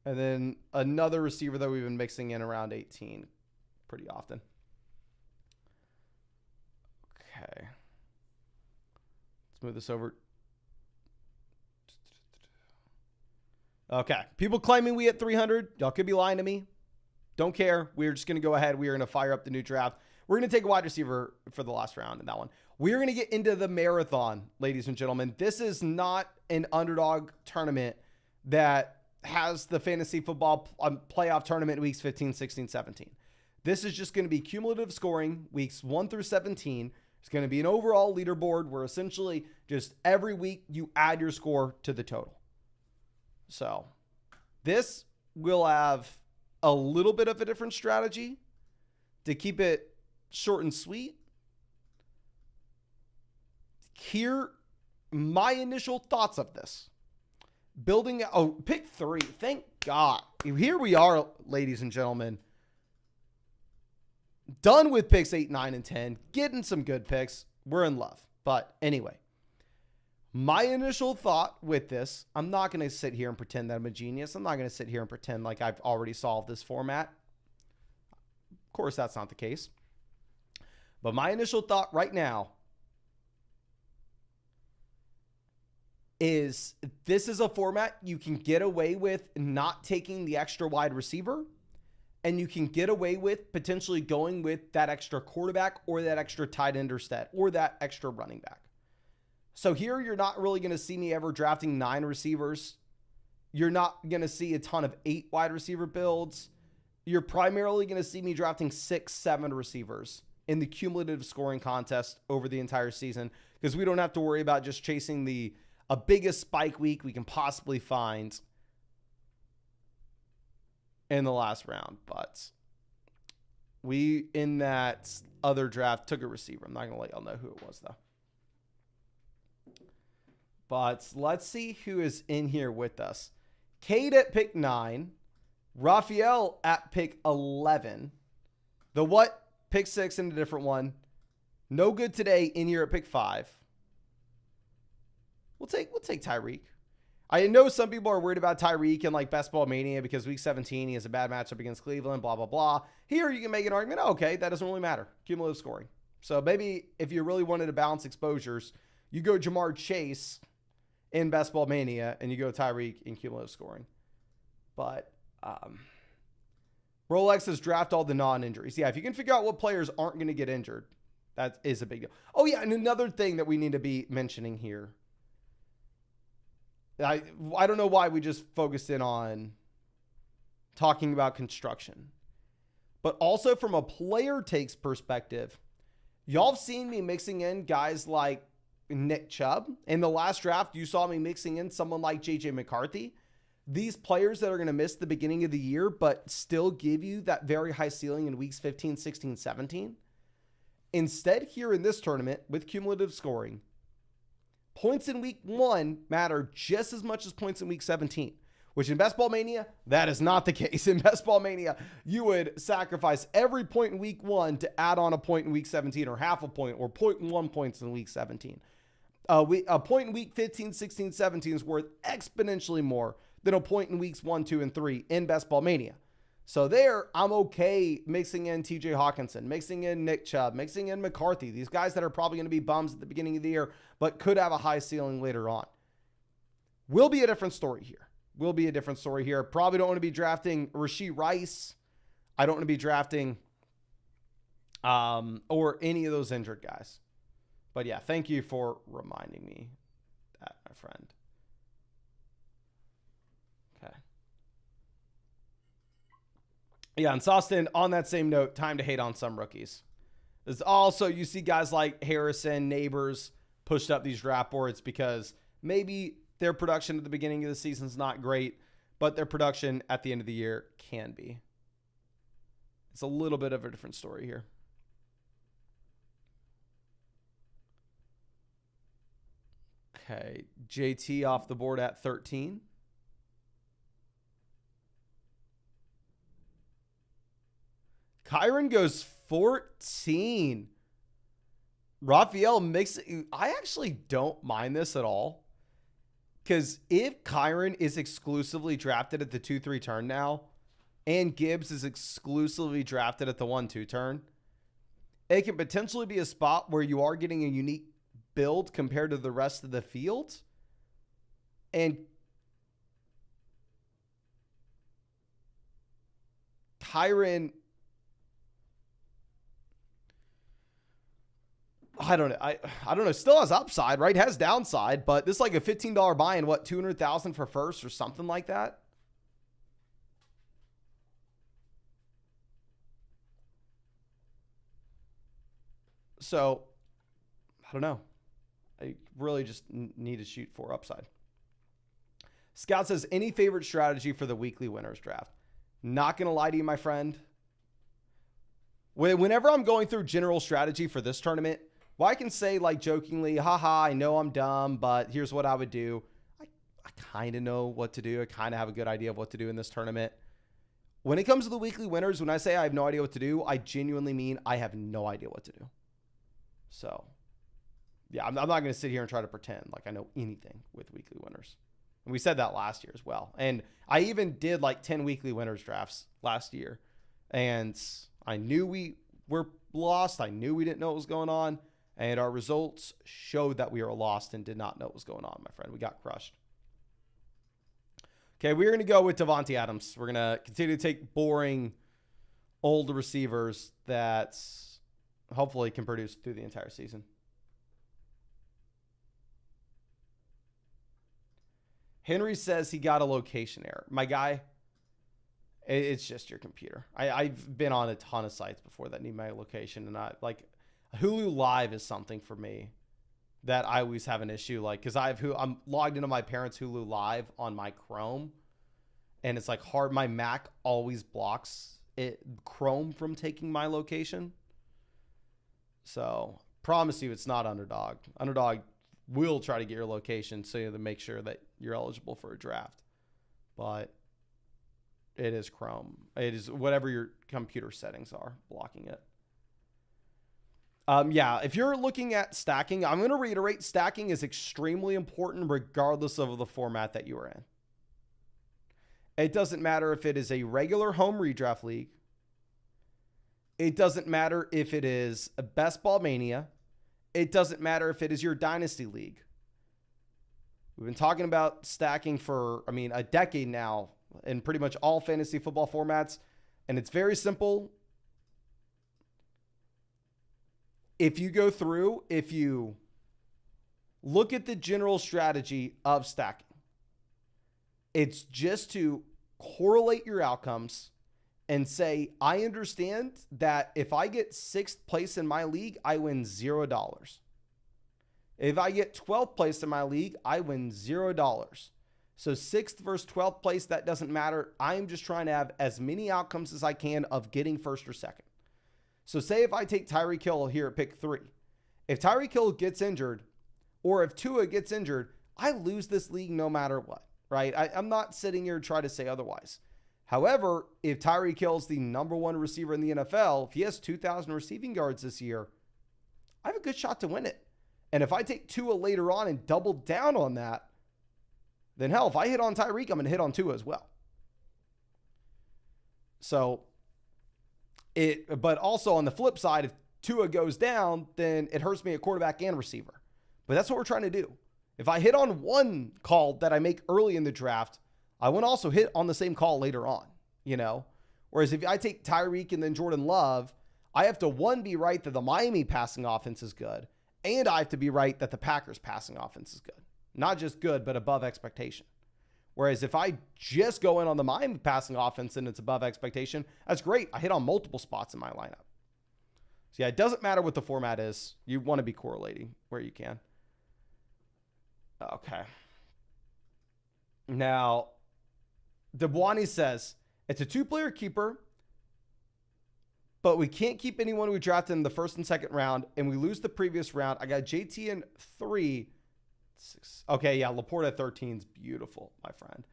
A: And then another receiver that we've been mixing in around 18 pretty often. Okay. Let's move this over. Okay. People claiming we hit 300. Y'all could be lying to me. Don't care. We're just going to go ahead. We are going to fire up the new draft. We're going to take a wide receiver for the last round in that one. We're going to get into the Marathon, ladies and gentlemen. This is not an Underdog tournament that has the fantasy football playoff tournament weeks 15, 16, 17. This is just going to be cumulative scoring weeks 1 through 17. It's going to be an overall leaderboard where essentially just every week you add your score to the total. So this will have a little bit of a different strategy to keep it short and sweet. Here, my initial thoughts of this. Building, pick 3. Thank God. Here we are, ladies and gentlemen. Done with picks 8, 9, and 10. Getting some good picks. We're in love. But anyway, my initial thought with this, I'm not going to sit here and pretend that I'm a genius. I'm not going to sit here and pretend like I've already solved this format. Of course, that's not the case. But my initial thought right now is this is a format you can get away with not taking the extra wide receiver, and you can get away with potentially going with that extra quarterback or that extra tight end instead, or that extra running back. So here you're not really going to see me ever drafting 9 receivers. You're not going to see a ton of 8 wide receiver builds. You're primarily going to see me drafting 6, 7 receivers in the cumulative scoring contest over the entire season, because we don't have to worry about just chasing the biggest spike week we can possibly find in the last round. But we, in that other draft, took a receiver. I'm not going to let y'all know who it was, though. But let's see who is in here with us. Cade at pick 9. Raphael at pick 11. The what? Pick 6 in a different one. No good today in here at pick 5. We'll take Tyreek. I know some people are worried about Tyreek and like Best Ball Mania because week 17 he has a bad matchup against Cleveland, blah, blah, blah. Here you can make an argument, okay, that doesn't really matter. Cumulative scoring. So maybe if you really wanted to balance exposures, you go Jamar Chase in Best Ball Mania and you go Tyreek in cumulative scoring. But Rolex has draft all the non-injuries. Yeah, if you can figure out what players aren't going to get injured, that is a big deal. Oh, yeah, and another thing that we need to be mentioning here. I don't know why we just focused in on talking about construction. But also from a player takes perspective, y'all have seen me mixing in guys like Nick Chubb. In the last draft, you saw me mixing in someone like J.J. McCarthy. These players that are going to miss the beginning of the year, but still give you that very high ceiling in weeks 15, 16, 17. Instead, here in this tournament with cumulative scoring, points in week 1 matter just as much as points in week 17, which in Best Ball Mania, that is not the case. In Best Ball Mania, you would sacrifice every point in week 1 to add on a point in week 17 or half a point or 0.1 points in week 17. A point in week 15, 16, 17 is worth exponentially more than a point in weeks 1, 2, and 3 in Best Ball Mania. So there, I'm okay mixing in TJ Hawkinson, mixing in Nick Chubb, mixing in McCarthy, these guys that are probably going to be bums at the beginning of the year, but could have a high ceiling later on. Will be a different story here. Probably don't want to be drafting Rashee Rice. I don't want to be drafting or any of those injured guys. But yeah, thank you for reminding me that, my friend. Okay. Yeah, and Sawston, on that same note, time to hate on some rookies. There's also, you see guys like Harrison, Neighbors pushed up these draft boards because maybe their production at the beginning of the season is not great, but their production at the end of the year can be. It's a little bit of a different story here. Okay, JT off the board at 13. Kyron goes 14. Raphael mixing. I actually don't mind this at all. Because if Kyron is exclusively drafted at the 2-3 turn now, and Gibbs is exclusively drafted at the 1-2 turn, it can potentially be a spot where you are getting a unique build compared to the rest of the field. And Kyron, I don't know. I don't know. Still has upside, right? Has downside, but this is like a $15 buy in what, 200,000 for first or something like that. So I don't know. I really just need to shoot for upside. Scout says, any favorite strategy for the weekly winners draft? Not going to lie to you, my friend. Whenever I'm going through general strategy for this tournament, well, I can say like jokingly, haha, I know I'm dumb, but here's what I would do. I kind of know what to do. I kind of have a good idea of what to do in this tournament. When it comes to the weekly winners, when I say I have no idea what to do, I genuinely mean I have no idea what to do. So, yeah, I'm not going to sit here and try to pretend like I know anything with weekly winners. And we said that last year as well. And I even did like 10 weekly winners drafts last year. And I knew we were lost. I knew we didn't know what was going on. And our results showed that we were lost and did not know what was going on, my friend. We got crushed. Okay, we're going to go with Davante Adams. We're going to continue to take boring old receivers that hopefully can produce through the entire season. Henry says he got a location error. My guy, it's just your computer. I've been on a ton of sites before that need my location, and Hulu Live is something for me that I always have an issue, like, because I'm logged into my parents' Hulu Live on my Chrome, and it's like hard. My Mac always blocks Chrome from taking my location. So promise you, it's not Underdog. Underdog will try to get your location so you have to make sure that you're eligible for a draft, but it is Chrome. It is whatever your computer settings are blocking it. Yeah, if you're looking at stacking, I'm going to reiterate, stacking is extremely important regardless of the format that you are in. It doesn't matter if it is a regular home redraft league. It doesn't matter if it is a Best Ball Mania. It doesn't matter if it is your Dynasty league. We've been talking about stacking for, a decade now in pretty much all fantasy football formats, and it's very simple. If you look at the general strategy of stacking, it's just to correlate your outcomes and say, I understand that if I get 6th place in my league, I win $0. If I get 12th place in my league, I win $0. So 6th versus 12th place, that doesn't matter. I'm just trying to have as many outcomes as I can of getting 1st or 2nd. So say if I take Tyreek Hill here at pick 3, if Tyreek Hill gets injured, or if Tua gets injured, I lose this league no matter what, right? I'm not sitting here trying to say otherwise. However, if Tyreek Hill is the number 1 receiver in the NFL, if he has 2,000 receiving yards this year, I have a good shot to win it. And if I take Tua later on and double down on that, then hell, if I hit on Tyreek, I'm going to hit on Tua as well. So, but also on the flip side, if Tua goes down, then it hurts me at quarterback and receiver. But that's what we're trying to do. If I hit on one call that I make early in the draft, I want to also hit on the same call later on, Whereas if I take Tyreek and then Jordan Love, I have to, one, be right that the Miami passing offense is good, and I have to be right that the Packers passing offense is good. Not just good, but above expectation. Whereas if I just go in on the Miami passing offense and it's above expectation, that's great. I hit on multiple spots in my lineup. So yeah, it doesn't matter what the format is. You want to be correlating where you can. Okay. Now, Debwani says, it's a 2-player keeper, but we can't keep anyone we drafted in the 1st and 2nd round, and we lose the previous round. I got JT in 3. 6. Okay, yeah, LePorta 13 is beautiful, my friend.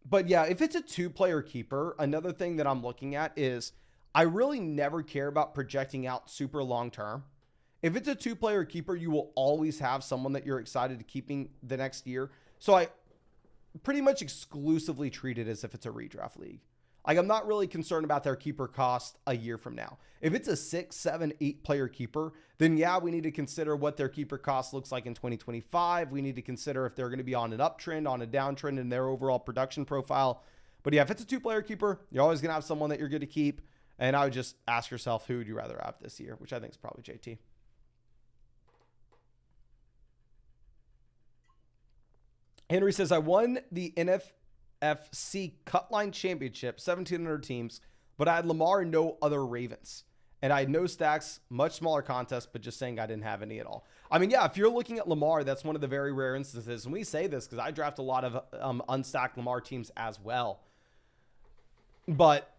A: But yeah, if it's a 2-player keeper, another thing that I'm looking at is I really never care about projecting out super long term. If it's a 2-player keeper, you will always have someone that you're excited to keeping the next year. So I pretty much exclusively treat it as if it's a redraft league. Like, I'm not really concerned about their keeper cost a year from now. If it's a 6, 7, 8-player keeper, then yeah, we need to consider what their keeper cost looks like in 2025. We need to consider if they're going to be on an uptrend, on a downtrend in their overall production profile. But yeah, if it's a 2-player keeper, you're always going to have someone that you're going to keep. And I would just ask yourself, who would you rather have this year? Which I think is probably JT. Henry says, I won the NFC Cutline Championship, 1,700 teams, but I had Lamar and no other Ravens. And I had no stacks, much smaller contest, but just saying I didn't have any at all. Yeah, if you're looking at Lamar, that's one of the very rare instances. And we say this because I draft a lot of unstacked Lamar teams as well. But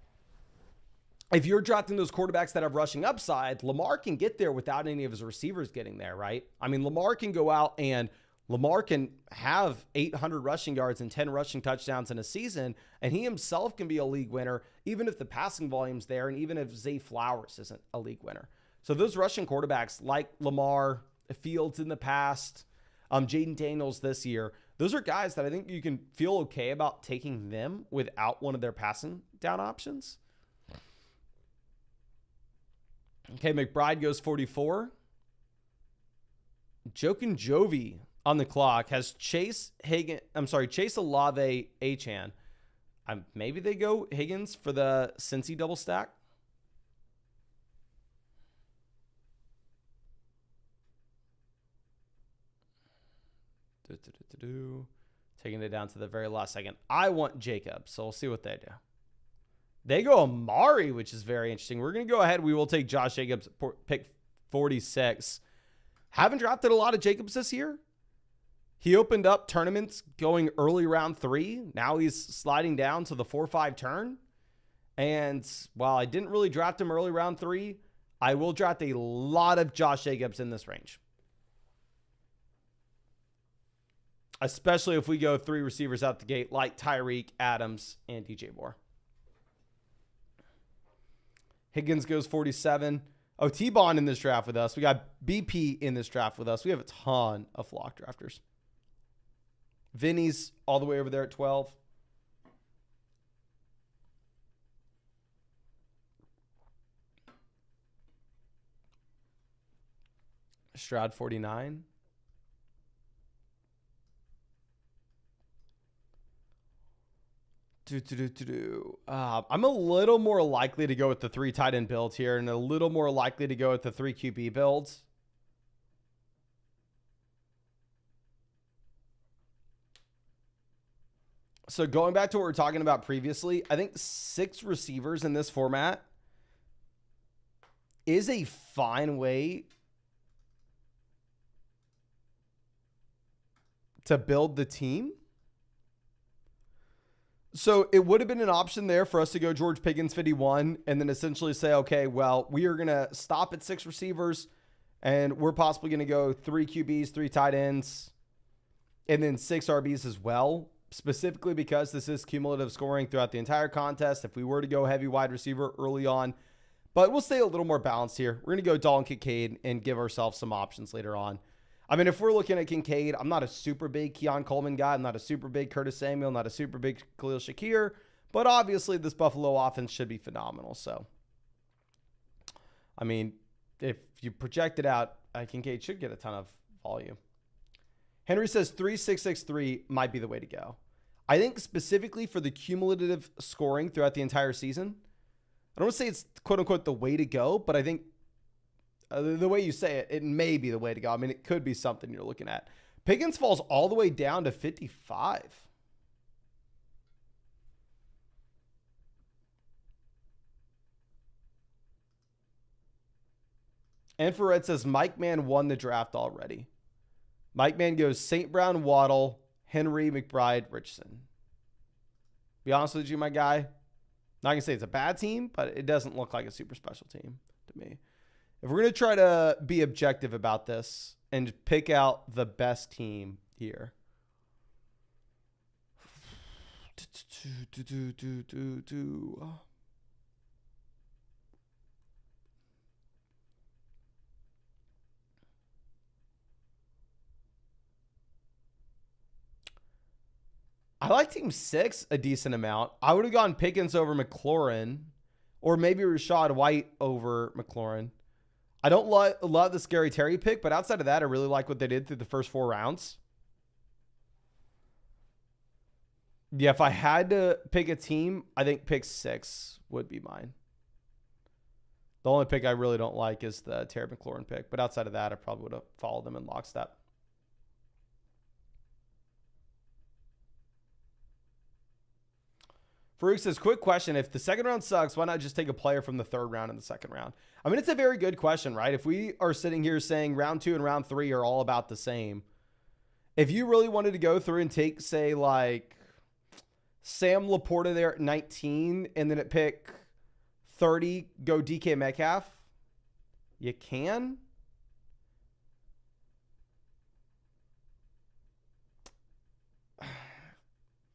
A: if you're drafting those quarterbacks that have rushing upside, Lamar can get there without any of his receivers getting there, right? Lamar can go out and Lamar can have 800 rushing yards and 10 rushing touchdowns in a season, and he himself can be a league winner, even if the passing volume's there, and even if Zay Flowers isn't a league winner. So those rushing quarterbacks like Lamar, Fields in the past, Jaden Daniels this year, those are guys that I think you can feel okay about taking them without one of their passing down options. Okay, McBride goes 44. Jokin Jovi on the clock has Chase Olave, Achan. Maybe they go Higgins for the Cincy double stack. Taking it down to the very last second. I want Jacob, so we'll see what they do. They go Amari, which is very interesting. We're going to go ahead. We will take Josh Jacobs, pick 46. Haven't drafted a lot of Jacobs this year. He opened up tournaments going early round 3. Now he's sliding down to the 4-5 turn. And while I didn't really draft him early round 3, I will draft a lot of Josh Jacobs in this range. Especially if we go 3 receivers out the gate like Tyreek, Adams, and DJ Moore. Higgins goes 47. Oh, T-Bond in this draft with us. We got BP in this draft with us. We have a ton of flock drafters. Vinny's all the way over there at 12. Stroud 49. I'm a little more likely to go with the 3 tight end build here and a little more likely to go with the 3 QB builds. So going back to what we were talking about previously, I think 6 receivers in this format is a fine way to build the team. So it would have been an option there for us to go George Pickens 51 and then essentially say, okay, well, we are going to stop at 6 receivers and we're possibly going to go 3 QBs, 3 tight ends, and then 6 RBs as well, specifically because this is cumulative scoring throughout the entire contest. If we were to go heavy wide receiver early on, but we'll stay a little more balanced here. We're going to go Dalton Kincaid and give ourselves some options later on. I mean, if we're looking at Kincaid, I'm not a super big Keon Coleman guy. I'm not a super big Curtis Samuel, not a super big Khalil Shakir. But obviously, this Buffalo offense should be phenomenal. So, I mean, if you project it out, Kincaid should get a ton of volume. Henry says 3.663 might be the way to go. I think specifically for the cumulative scoring throughout the entire season, I don't want to say it's quote-unquote the way to go, but I think the way you say it, it may be the way to go. I mean, it could be something you're looking at. Pickens falls all the way down to 55. Infrared says Mike Mann won the draft already. Mike Mann goes St. Brown, Waddle, Henry, McBride, Richardson. Be honest with you, my guy. Not going to say it's a bad team, but it doesn't look like a super special team to me. If we're going to try to be objective about this and pick out the best team here. I like team 6 a decent amount. I would have gone Pickens over McLaurin or maybe Rashad White over McLaurin. I don't love the Scary Terry pick, but outside of that, I really like what they did through the first 4 rounds. Yeah, if I had to pick a team, I think pick 6 would be mine. The only pick I really don't like is the Terry McLaurin pick, but outside of that, I probably would have followed them in lockstep. Farouk says, quick question. If the second round sucks, why not just take a player from the 3rd round in the 2nd round? I mean, it's a very good question, right? If we are sitting here saying round 2 and round 3 are all about the same, if you really wanted to go through and take, say, like Sam LePorta there at 19 and then at pick 30, go DK Metcalf, you can.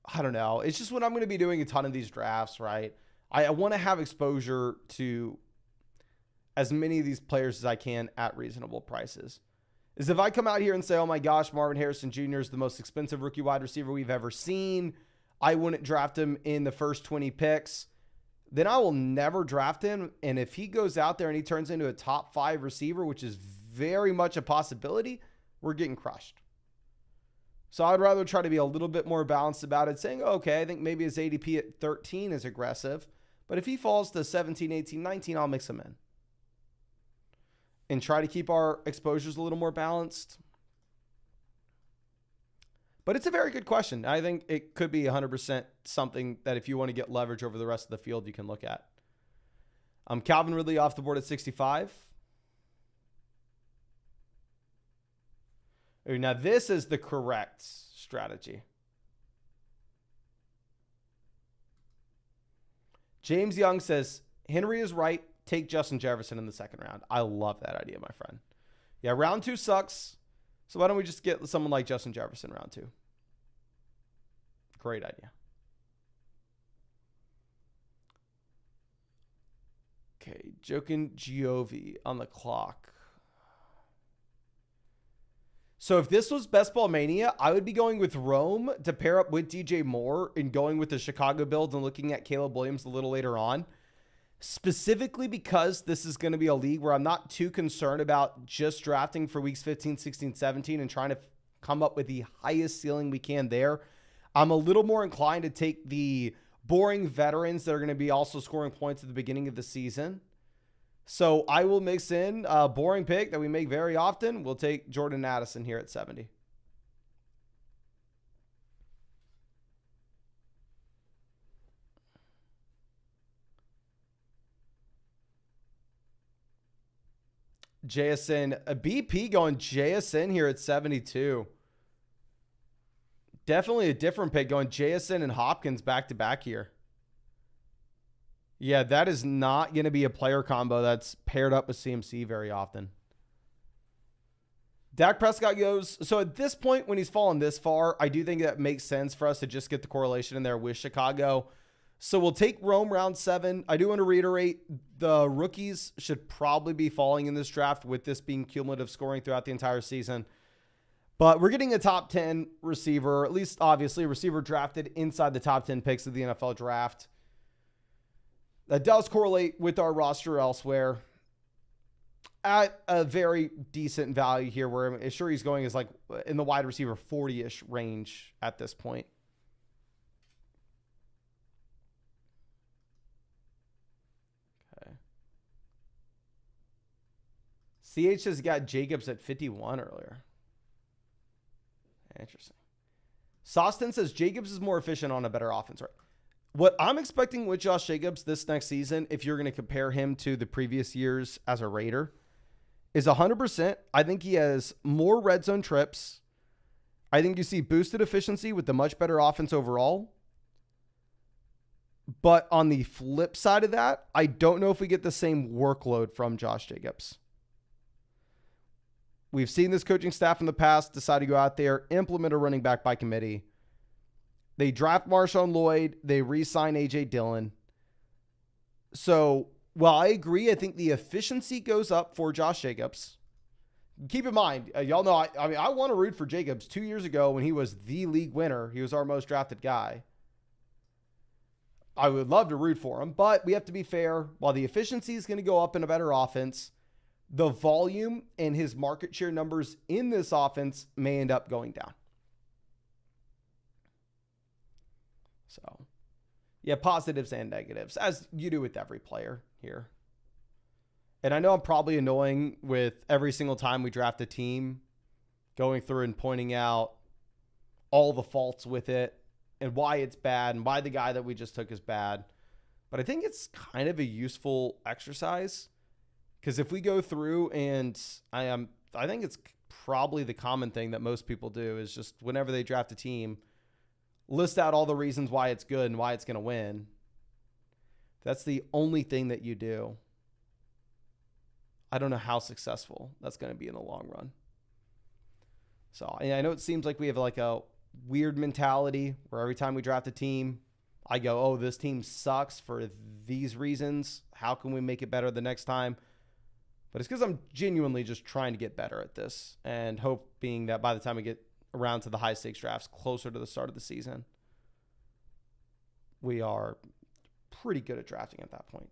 A: I don't know. It's just when I'm going to be doing a ton of these drafts, right? I want to have exposure to as many of these players as I can at reasonable prices. Is if I come out here and say, oh my gosh, Marvin Harrison Jr. is the most expensive rookie wide receiver we've ever seen, I wouldn't draft him in the first 20 picks, then I will never draft him. And if he goes out there and he turns into a top 5 receiver, which is very much a possibility, we're getting crushed. So I'd rather try to be a little bit more balanced about it, saying, okay, I think maybe his ADP at 13 is aggressive, but if he falls to 17, 18, 19, I'll mix him in. And try to keep our exposures a little more balanced. But it's a very good question. I think it could be 100% something that if you want to get leverage over the rest of the field, you can look at. Calvin Ridley off the board at 65. Now, this is the correct strategy. James Young says, Henry is right. Take Justin Jefferson in the second round. I love that idea, my friend. Yeah, round 2 sucks. So why don't we just get someone like Justin Jefferson round 2? Great idea. Okay, Jokin Giovi on the clock. So if this was Best Ball Mania, I would be going with Rome to pair up with DJ Moore and going with the Chicago build and looking at Caleb Williams a little later on. Specifically because this is going to be a league where I'm not too concerned about just drafting for weeks 15, 16, 17 and trying to come up with the highest ceiling we can there. I'm a little more inclined to take the boring veterans that are going to be also scoring points at the beginning of the season. So I will mix in a boring pick that we make very often. We'll take Jordan Addison here at 70. JSN, a BP going JSN here at 72. Definitely a different pick going JSN and Hopkins back to back here. Yeah, that is not going to be a player combo that's paired up with CMC very often. Dak Prescott goes, so at this point when he's fallen this far, I do think that makes sense for us to just get the correlation in there with Chicago. So we'll take Rome round 7. I do want to reiterate the rookies should probably be falling in this draft with this being cumulative scoring throughout the entire season. But we're getting a top 10 receiver, at least obviously a receiver drafted inside the top 10 picks of the NFL draft. That does correlate with our roster elsewhere at a very decent value here where I'm sure he's going is like in the wide receiver 40-ish range at this point. Okay. CH has got Jacobs at 51 earlier. Interesting. Sostin says Jacobs is more efficient on a better offense, right? What I'm expecting with Josh Jacobs this next season, if you're going to compare him to the previous years as a Raider, is 100%. I think he has more red zone trips. I think you see boosted efficiency with the much better offense overall. But on the flip side of that, I don't know if we get the same workload from Josh Jacobs. We've seen this coaching staff in the past decide to go out there, implement a running back by committee. They draft Marshawn Lloyd. They re-sign A.J. Dillon. So while I agree, I think the efficiency goes up for Josh Jacobs. Keep in mind, y'all know, I want to root for Jacobs. 2 years ago when he was the league winner, he was our most drafted guy. I would love to root for him, but we have to be fair. While the efficiency is going to go up in a better offense, the volume and his market share numbers in this offense may end up going down. So, yeah, positives and negatives, as you do with every player here. And I know I'm probably annoying with every single time we draft a team, going through and pointing out all the faults with it and why it's bad and why the guy that we just took is bad. But I think it's kind of a useful exercise because if we go through and I think it's probably the common thing that most people do is just whenever they draft a team, list out all the reasons why it's good and why it's going to win. That's the only thing that you do. I don't know how successful that's going to be in the long run. So I know it seems like we have like a weird mentality where every time we draft a team, I go, oh, this team sucks for these reasons. How can we make it better the next time? But it's because I'm genuinely just trying to get better at this and hoping that by the time we get around to the high stakes drafts closer to the start of the season, we are pretty good at drafting at that point.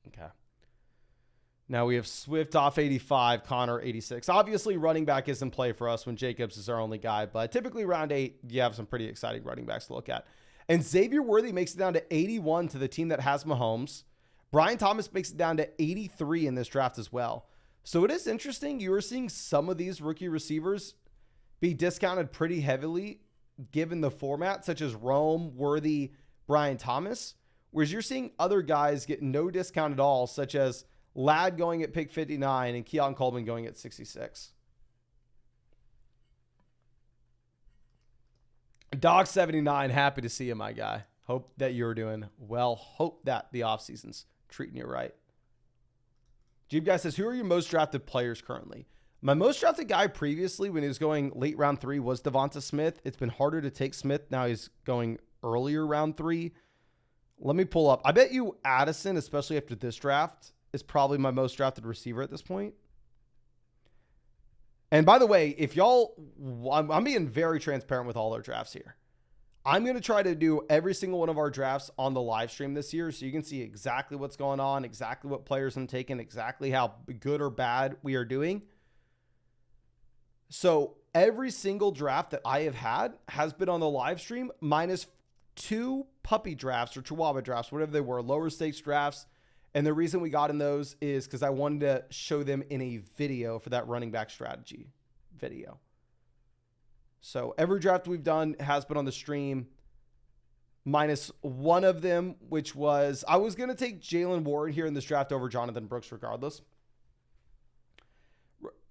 A: Okay. Now we have Swift off 85, Connor 86. Obviously, running back is in play for us when Jacobs is our only guy, but typically round 8, you have some pretty exciting running backs to look at. And Xavier Worthy makes it down to 81 to the team that has Mahomes. Brian Thomas makes it down to 83 in this draft as well. So it is interesting. You are seeing some of these rookie receivers be discounted pretty heavily given the format, such as Rome, Worthy, Brian Thomas, whereas you're seeing other guys get no discount at all, such as Ladd going at pick 59 and Keon Coleman going at 66. Dog79, happy to see you, my guy. Hope that you're doing well. Hope that the offseason's treating you right. Jeep guy says, who are your most drafted players currently? My most drafted guy previously when he was going late round 3 was Devonta Smith. It's been harder to take Smith. Now he's going earlier round 3. Let me pull up. I bet you Addison, especially after this draft, is probably my most drafted receiver at this point. And by the way, if y'all, I'm being very transparent with all our drafts here. I'm going to try to do every single one of our drafts on the live stream this year so you can see exactly what's going on, exactly what players I'm taking, exactly how good or bad we are doing. So every single draft that I have had has been on the live stream minus 2 puppy drafts or Chihuahua drafts, whatever they were, lower stakes drafts. And the reason we got in those is because I wanted to show them in a video for that running back strategy video. So every draft we've done has been on the stream minus 1 of them, which was, I was going to take Jalen Warren here in this draft over Jonathan Brooks regardless.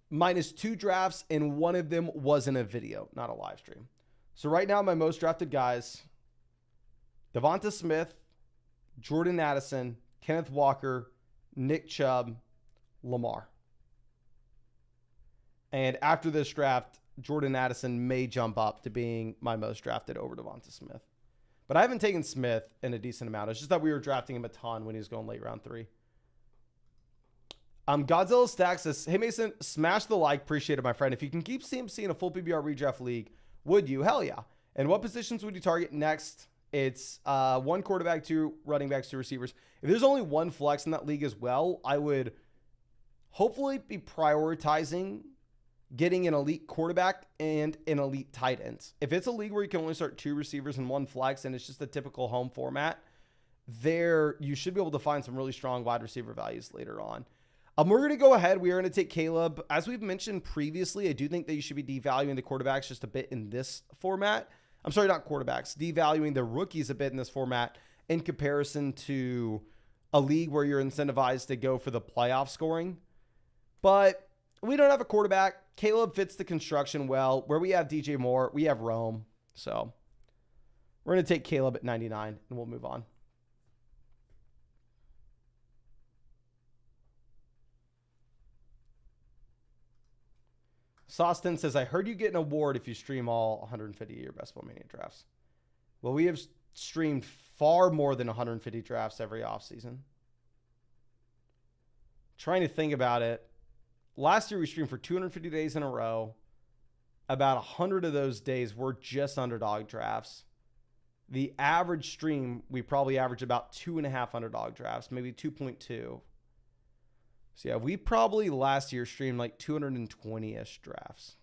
A: Minus 2 drafts, and 1 of them was in a video, not a live stream. So right now, my most drafted guys, Devonta Smith, Jordan Addison, Kenneth Walker, Nick Chubb, Lamar. And after this draft, Jordan Addison may jump up to being my most drafted over Devonta Smith. But I haven't taken Smith in a decent amount. It's just that we were drafting him a ton when he was going late round 3. Godzilla Stack says, hey Mason, smash the like. Appreciate it, my friend. If you can keep CMC in a full PBR redraft league, would you? Hell yeah. And what positions would you target next? It's 1 quarterback, 2 running backs, 2 receivers. If there's only 1 flex in that league as well, I would hopefully be prioritizing getting an elite quarterback and an elite tight end. If it's a league where you can only start 2 receivers and 1 flex and it's just a typical home format, there you should be able to find some really strong wide receiver values later on. We're going to go ahead. We are going to take Caleb. As we've mentioned previously, I do think that you should be devaluing the quarterbacks just a bit in this format. I'm sorry, not quarterbacks. Devaluing the rookies a bit in this format in comparison to a league where you're incentivized to go for the playoff scoring. But we don't have a quarterback. Caleb fits the construction well. Where we have DJ Moore, we have Rome. So we're going to take Caleb at 99 and we'll move on. Sostin says, I heard you get an award if you stream all 150 of your Best Ball Mania drafts. Well, we have streamed far more than 150 drafts every offseason. Trying to think about it. Last year we streamed for 250 days in a row. About 100 of those days were just underdog drafts. The average stream, we probably averaged about 2.5 underdog drafts, maybe 2.2. So yeah, we probably last year streamed like 220-ish drafts.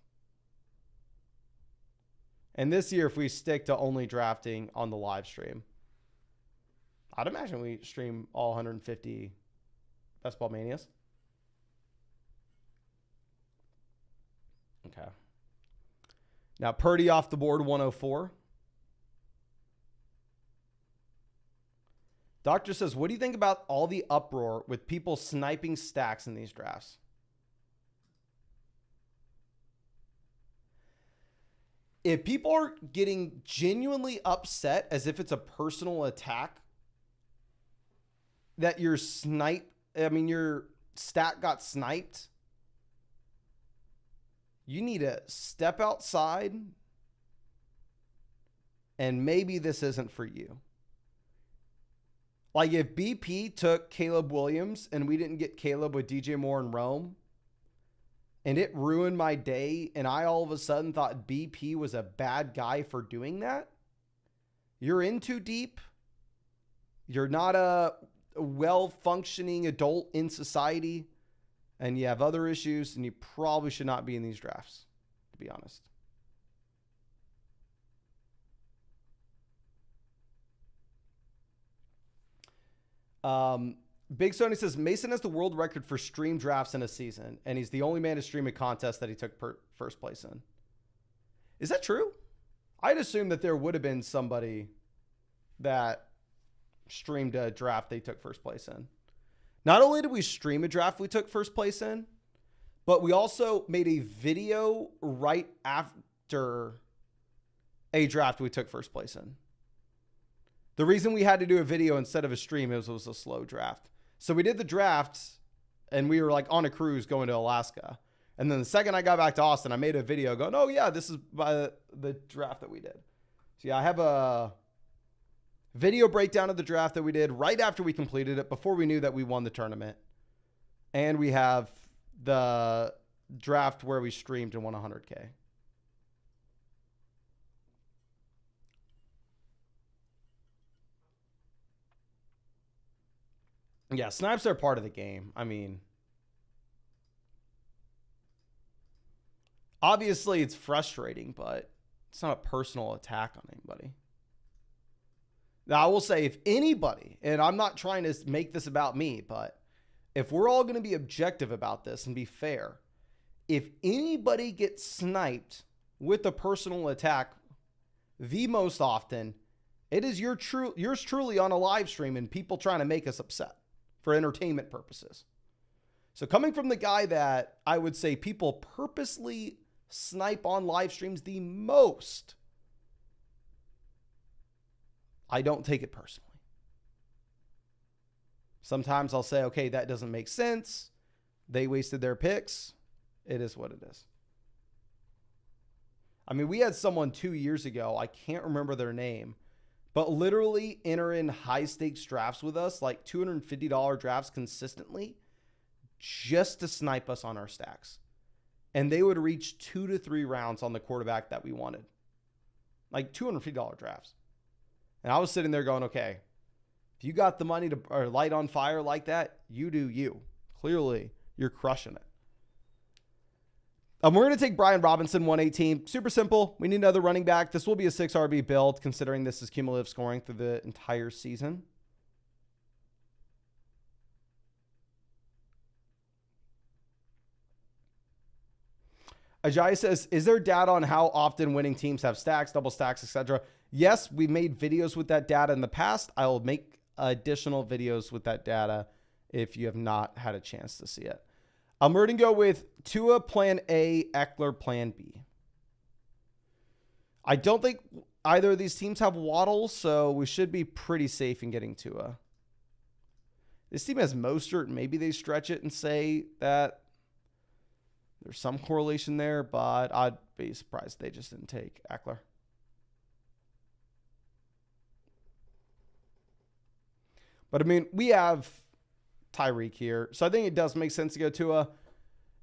A: And this year, if we stick to only drafting on the live stream, I'd imagine we stream all 150 Best Ball Manias. Okay. Now, Purdy off the board, 104. Doctor says, what do you think about all the uproar with people sniping stacks in these drafts? If people are getting genuinely upset as if it's a personal attack that your stack got sniped, you need to step outside and maybe this isn't for you. Like if BP took Caleb Williams and we didn't get Caleb with DJ Moore and Rome and it ruined my day and I all of a sudden thought BP was a bad guy for doing that, you're in too deep. You're not a well-functioning adult in society and you have other issues and you probably should not be in these drafts, to be honest. Big Sony says Mason has the world record for stream drafts in a season, and he's the only man to stream a contest that he took first place in. Is that true? I'd assume that there would have been somebody that streamed a draft they took first place in. Not only did we stream a draft we took first place in, but we also made a video right after a draft we took first place in. The reason we had to do a video instead of a stream is it was a slow draft. So we did the draft and we were like on a cruise going to Alaska. And then the second I got back to Austin, I made a video going, oh yeah, this is by the draft that we did. So yeah, I have a video breakdown of the draft that we did right after we completed it, before we knew that we won the tournament. And we have the draft where we streamed and won 100K. Yeah, snipes are part of the game. I mean, obviously it's frustrating, but it's not a personal attack on anybody. Now, I will say, if anybody, and I'm not trying to make this about me, but if we're all going to be objective about this and be fair, if anybody gets sniped with a personal attack the most often, it is yours truly on a live stream and people trying to make us upset for entertainment purposes. So coming from the guy that I would say people purposely snipe on live streams the most, I don't take it personally. Sometimes I'll say, okay, that doesn't make sense. They wasted their picks. It is what it is. I mean, we had someone 2 years ago, I can't remember their name, but literally enter in high stakes drafts with us, like $250 drafts consistently, just to snipe us on our stacks. And they would reach 2 to 3 rounds on the quarterback that we wanted. Like $250 drafts. And I was sitting there going, okay, if you got the money to or light on fire like that, you do you. Clearly, you're crushing it. We're going to take Brian Robinson, 118. Super simple. We need another running back. This will be a 6 RB build, considering this is cumulative scoring through the entire season. Ajay says, is there data on how often winning teams have stacks, double stacks, etc.? Yes, we made videos with that data in the past. I will make additional videos with that data if you have not had a chance to see it. We're going to go with Tua plan A, Ekeler plan B. I don't think either of these teams have Waddle, so we should be pretty safe in getting Tua. This team has Mostert. Maybe they stretch it and say that there's some correlation there, but I'd be surprised they just didn't take Ekeler. But I mean, we have Tyreek here, so I think it does make sense to go Tua.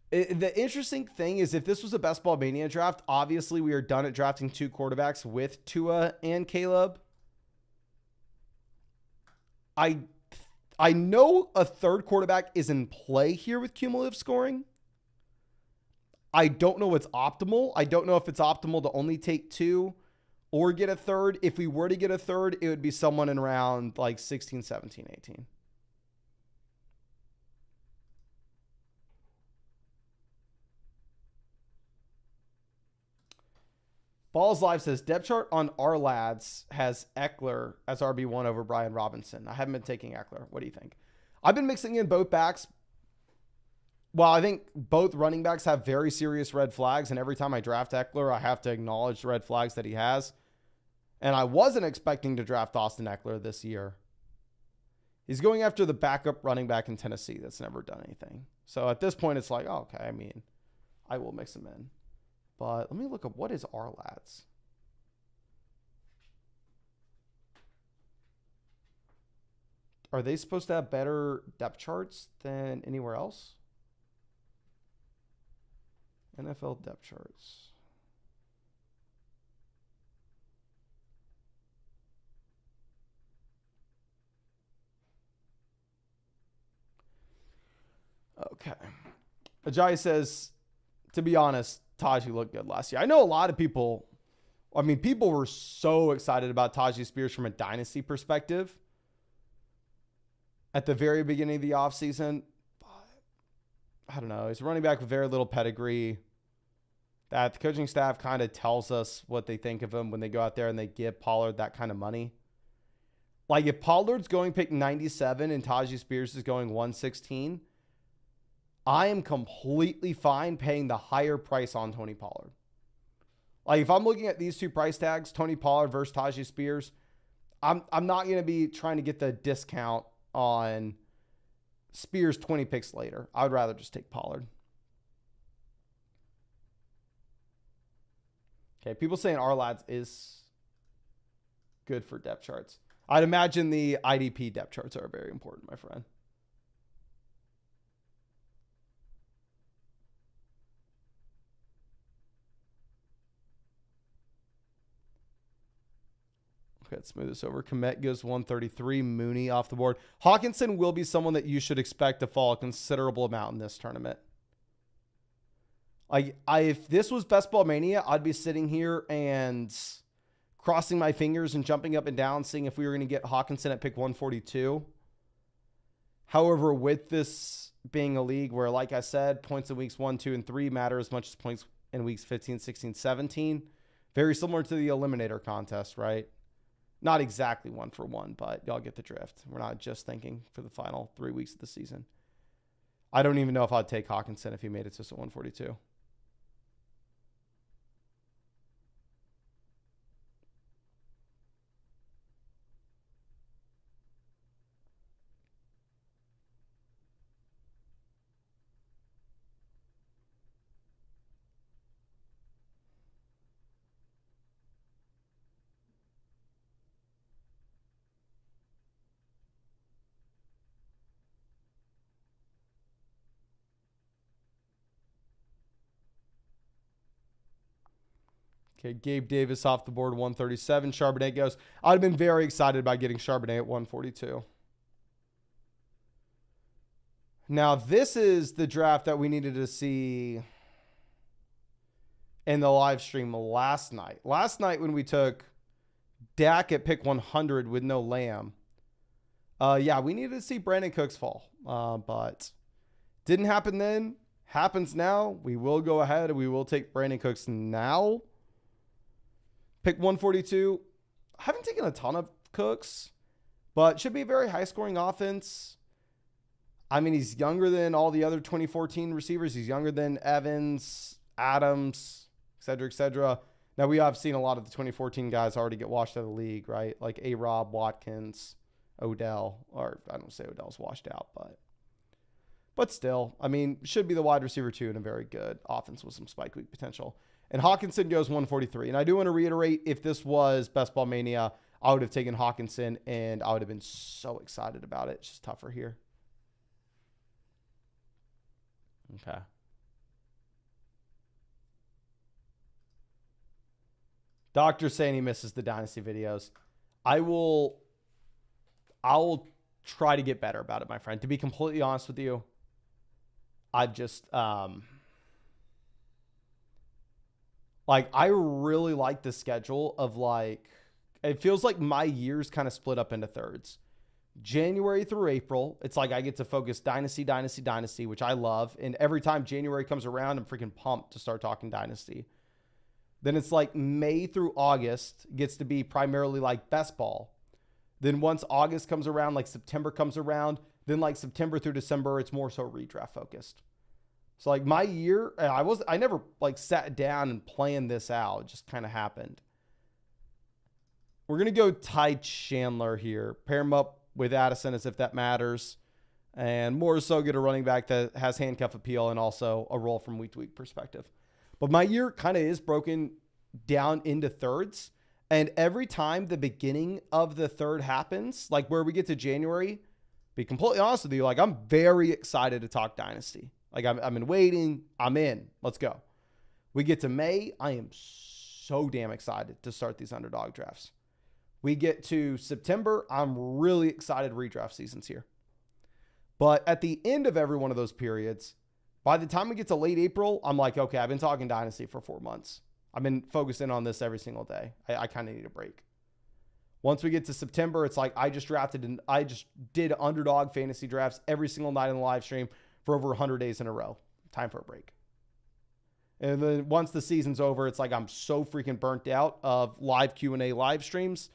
A: The interesting thing is, if this was a Best Ball Mania draft, obviously we are done at drafting 2 quarterbacks with Tua and Caleb. I know a third quarterback is in play here with cumulative scoring. I don't know what's optimal. I don't know if it's optimal to only take 2 or get a third. If we were to get a third, it would be someone in around like 16, 17, 18. Balls Live says, depth chart on our lads has Ekeler as RB1 over Brian Robinson. I haven't been taking Ekeler. What do you think? I've been mixing in both backs. Well, I think both running backs have very serious red flags, and every time I draft Ekeler, I have to acknowledge the red flags that he has. And I wasn't expecting to draft Austin Ekeler this year. He's going after the backup running back in Tennessee that's never done anything. So at this point, it's like, oh, okay, I mean, I will mix him in. But let me look up, what is our lads? Are they supposed to have better depth charts than anywhere else? NFL depth charts. Okay. Ajay says, to be honest, Tajee looked good last year. I know a lot of people, I mean, people were so excited about Tajee Spears from a dynasty perspective. at the very beginning of the offseason. I don't know. He's a running back with very little pedigree. That the coaching staff kind of tells us what they think of him when they go out there and they give Pollard that kind of money. Like if Pollard's going pick 97 and Tyjae Spears is going 116, I am completely fine paying the higher price on Tony Pollard. Like if I'm looking at these two price tags, Tony Pollard versus Tyjae Spears, I'm not going to be trying to get the discount on Spears 20 picks later. I would rather just take Pollard. Okay, people saying Lads is good for depth charts. I'd imagine the IDP depth charts are very important, my friend. Okay, let's move this over. Komet goes 133. Mooney off the board. Hawkinson will be someone that you should expect to fall a considerable amount in this tournament. If this was Best Ball Mania, I'd be sitting here and crossing my fingers and jumping up and down, seeing if we were going to get Hawkinson at pick 142. However, with this being a league where, like I said, points in weeks 1, 2, and 3 matter as much as points in weeks 15, 16, 17, very similar to the Eliminator contest, right? Not exactly 1 for 1, but y'all get the drift. We're not just thinking for the final 3 weeks of the season. I don't even know if I'd take Hawkinson if he made it to 142. Okay, Gabe Davis off the board, 137. Charbonnet goes. I'd have been very excited by getting Charbonnet at 142. Now, this is the draft that we needed to see in the live stream last night. Last night when we took Dak at pick 100 with no Lamb. Yeah, we needed to see Brandon Cooks fall. But didn't happen then. Happens now. We will go ahead and we will take Brandon Cooks now. Pick 142. I haven't taken a ton of Cooks, but should be a very high-scoring offense. I mean, he's younger than all the other 2014 receivers. He's younger than Evans, Adams, et cetera, et cetera. Now, we have seen a lot of the 2014 guys already get washed out of the league, right? Like A-Rob, Watkins, Odell. Or I don't say Odell's washed out, but still, I mean, should be the wide receiver too, and a very good offense with some spike week potential. And Hawkinson goes 143. And I do want to reiterate, if this was Best Ball Mania, I would have taken Hawkinson, and I would have been so excited about it. It's just tougher here. Okay. Doctor's saying he misses the Dynasty videos. I'll try to get better about it, my friend. To be completely honest with you, I've just... I really like the schedule of it feels like my year's kind of split up into thirds. January through April, it's like I get to focus Dynasty, which I love. And every time January comes around, I'm freaking pumped to start talking Dynasty. Then it's like May through August gets to be primarily like best ball. Then once August comes around, like September comes around, then like September through December, it's more so redraft focused. So like my year, I never sat down and planned this out. It just kind of happened. We're going to go Ty Chandler here. Pair him up with Addison as if that matters. And more so get a running back that has handcuff appeal and also a role from week to week perspective. But my year kind of is broken down into thirds. And every time the beginning of the third happens, like where we get to January, be completely honest with you, I'm very excited to talk Dynasty. I've been waiting. I'm in. Let's go. We get to May. I am so damn excited to start these underdog drafts. We get to September. I'm really excited redraft season's here. But at the end of every one of those periods, by the time we get to late April, I'm like, okay, I've been talking Dynasty for 4 months. I've been focusing on this every single day. I kind of need a break. Once we get to September, it's like I just did Underdog Fantasy drafts every single night on the live stream for over 100 days in a row. Time for a break. And then once the season's over, it's like I'm so freaking burnt out of live Q&A live streams.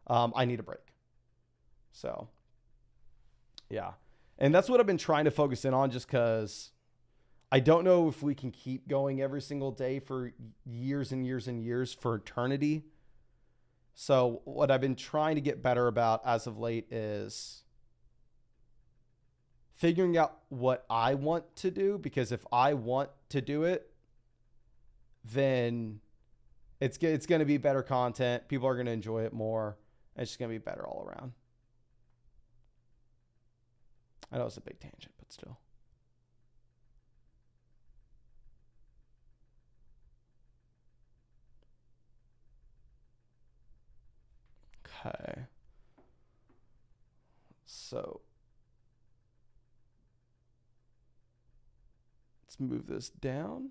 A: I need a break. So, yeah. And that's what I've been trying to focus in on, just because I don't know if we can keep going every single day for years and years and years, for eternity. So what I've been trying to get better about as of late is figuring out what I want to do, because if I want to do it, then it's going to be better content. People are going to enjoy it more. And it's just going to be better all around. I know it's a big tangent, but still. Okay. So let's move this down.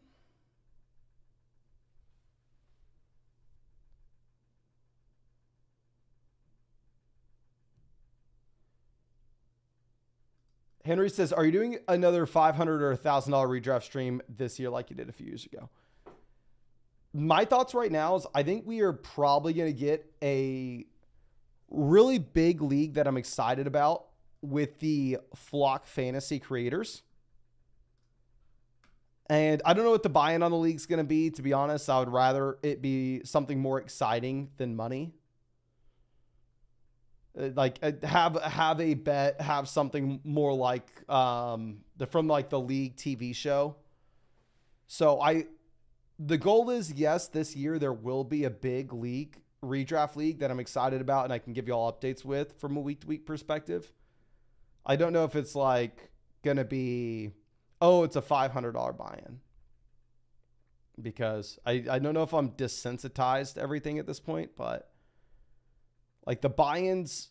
A: Henry says, are you doing another $500 or $1,000 redraft stream this year like you did a few years ago? My thoughts right now is I think we are probably going to get a really big league that I'm excited about with the Flock Fantasy creators. And I don't know what the buy-in on the league's going to be. To be honest, I would rather it be something more exciting than money. Like have a bet, have something more like from like the league TV show. So the goal is, yes, this year there will be a big league, redraft league that I'm excited about and I can give you all updates with from a week to week perspective. I don't know if it's like going to be, it's a $500 buy-in, because I don't know if I'm desensitized to everything at this point, but like the buy-ins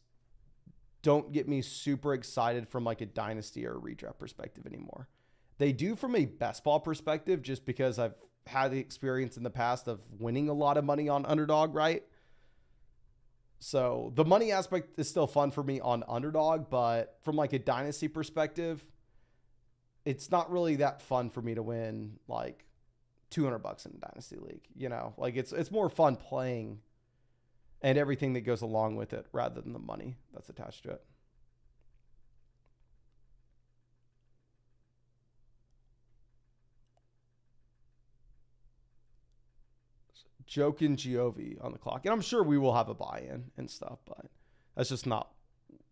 A: don't get me super excited from like a dynasty or a redraft perspective anymore. They do from a best ball perspective, just because I've had the experience in the past of winning a lot of money on Underdog, right? So the money aspect is still fun for me on Underdog, but from like a dynasty perspective, it's not really that fun for me to win like $200 in a dynasty league. You know, like it's more fun playing and everything that goes along with it rather than the money that's attached to it. Jokin Giovi on the clock. And I'm sure we will have a buy-in and stuff, but that's just not,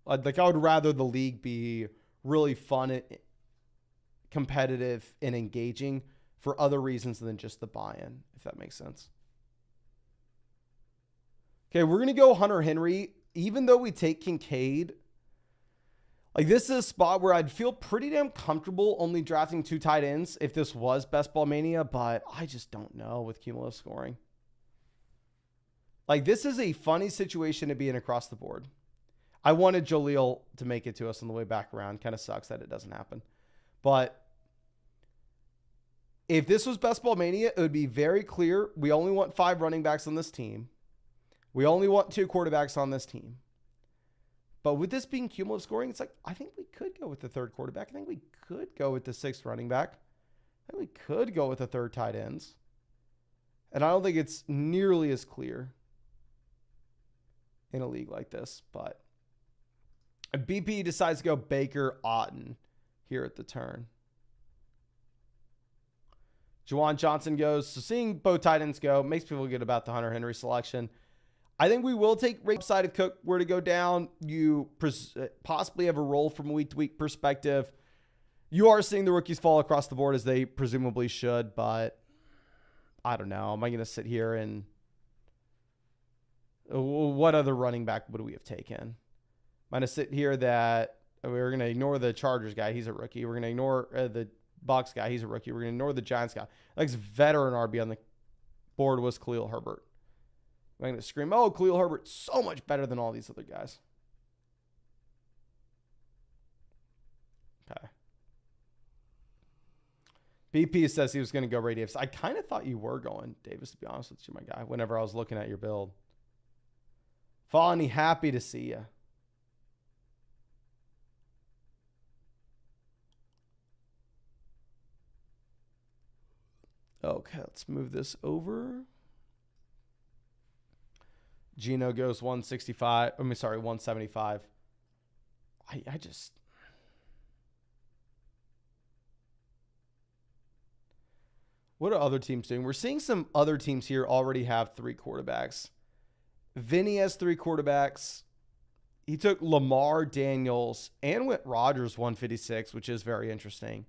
A: like, I would rather the league be really fun and competitive and engaging for other reasons than just the buy-in, if that makes sense. Okay, we're going to go Hunter Henry. Even though we take Kincaid, like, this is a spot where I'd feel pretty damn comfortable only drafting 2 tight ends if this was Best Ball Mania, but I just don't know with cumulative scoring. Like, this is a funny situation to be in across the board. I wanted Jaleel to make it to us on the way back around. Kind of sucks that it doesn't happen. But if this was Best Ball Mania, it would be very clear. We only want 5 running backs on this team. We only want 2 quarterbacks on this team. But with this being cumulative scoring, it's like, I think we could go with the 3rd quarterback. I think we could go with the 6th running back. I think we could go with the 3rd tight ends. And I don't think it's nearly as clear in a league like this. But BP decides to go Baker Otten here at the turn. Juwan Johnson goes. So seeing both tight ends go makes people good about the Hunter Henry selection. I think we will take rate upside if Cook were to go down. You possibly have a role from a week-to-week perspective. You are seeing the rookies fall across the board as they presumably should, but I don't know. Am I going to sit here and what other running back would we have taken? I'm going to sit here that we're going to ignore the Chargers guy. He's a rookie. We're going to ignore the Bucs guy. He's a rookie. We're going to ignore the Giants guy. Next veteran RB on the board was Khalil Herbert. I'm going to scream, Khalil Herbert, so much better than all these other guys. Okay. BP says he was going to go Ray Davis. I kind of thought you were going Davis, to be honest with you, my guy, whenever I was looking at your build. Fonny, happy to see you. Okay, let's move this over. Gino goes 165. 175. I just... What are other teams doing? We're seeing some other teams here already have 3 quarterbacks. Vinny has 3 quarterbacks. He took Lamar, Daniels, and went Rodgers 156, which is very interesting.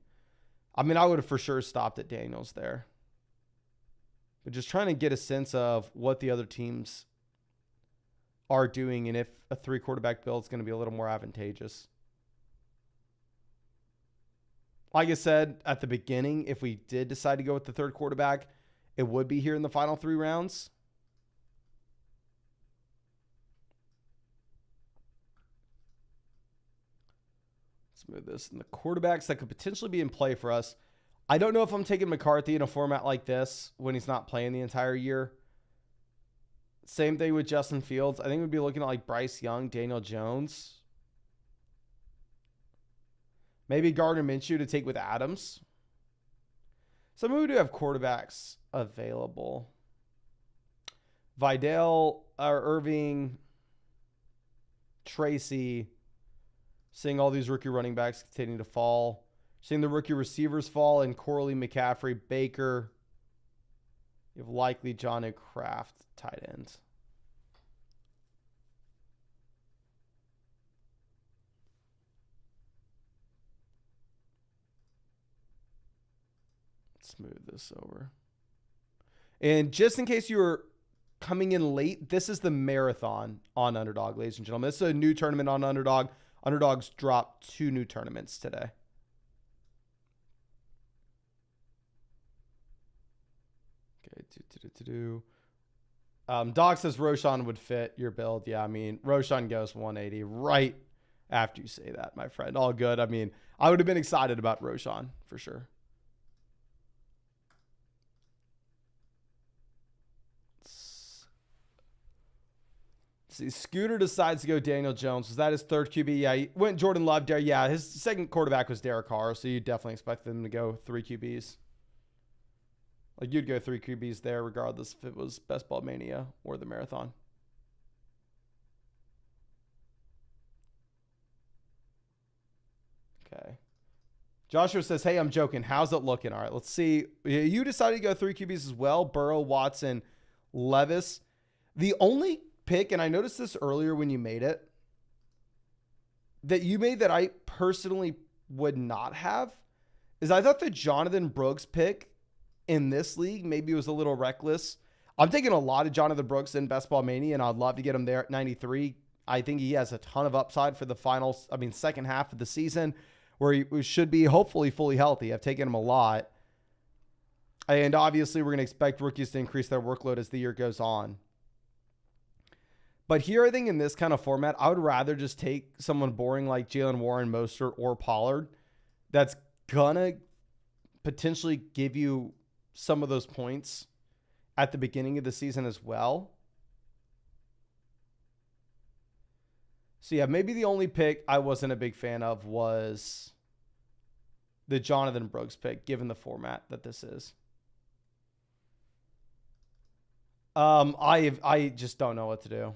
A: I mean, I would have for sure stopped at Daniels there. But just trying to get a sense of what the other teams are doing and if a 3 quarterback build is going to be a little more advantageous. Like I said at the beginning, if we did decide to go with the 3rd quarterback, it would be here in the final 3 rounds. Let's move this. And the quarterbacks that could potentially be in play for us. I don't know if I'm taking McCarthy in a format like this when he's not playing the entire year. Same thing with Justin Fields. I think we'd be looking at like Bryce Young, Daniel Jones. Maybe Gardner Minshew to take with Adams. So maybe we do have quarterbacks available. Vidal, Irving, Tracy. Seeing all these rookie running backs continuing to fall. Seeing the rookie receivers fall in Corley, McCaffrey, Baker. You have likely John and Kraft tight ends. Let's move this over. And just in case you were coming in late, this is the marathon on Underdog, ladies and gentlemen. This is a new tournament on Underdog. Underdog's dropped 2 new tournaments today. Doc says Roshan would fit your build. Yeah, I mean, Roshan goes 180 right after you say that, my friend. All good. I mean, I would have been excited about Roshan for sure. See, Scooter decides to go Daniel Jones. Was that his 3rd QB? Yeah, he went Jordan Love there. Yeah, his 2nd quarterback was Derek Carr, so you definitely expect them to go 3 QBs. Like, you'd go 3 QBs there regardless if it was Best Ball Mania or the Marathon. Okay. Joshua says, hey, I'm joking. How's it looking? All right, let's see. You decided to go 3 QBs as well. Burrow, Watson, Levis. The only pick, and I noticed this earlier when you made it, that you made that I personally would not have, is I thought the Jonathan Brooks pick in this league maybe was a little reckless. I'm taking a lot of Jonathan Brooks in Best Ball Mania, and I'd love to get him there at 93. I think he has a ton of upside for the second half of the season, where he should be hopefully fully healthy. I've taken him a lot. And obviously, we're going to expect rookies to increase their workload as the year goes on. But here, I think in this kind of format, I would rather just take someone boring like Jalen Warren, Mostert, or Pollard that's going to potentially give you some of those points at the beginning of the season as well. So, yeah, maybe the only pick I wasn't a big fan of was the Jonathan Brooks pick, given the format that this is. I just don't know what to do.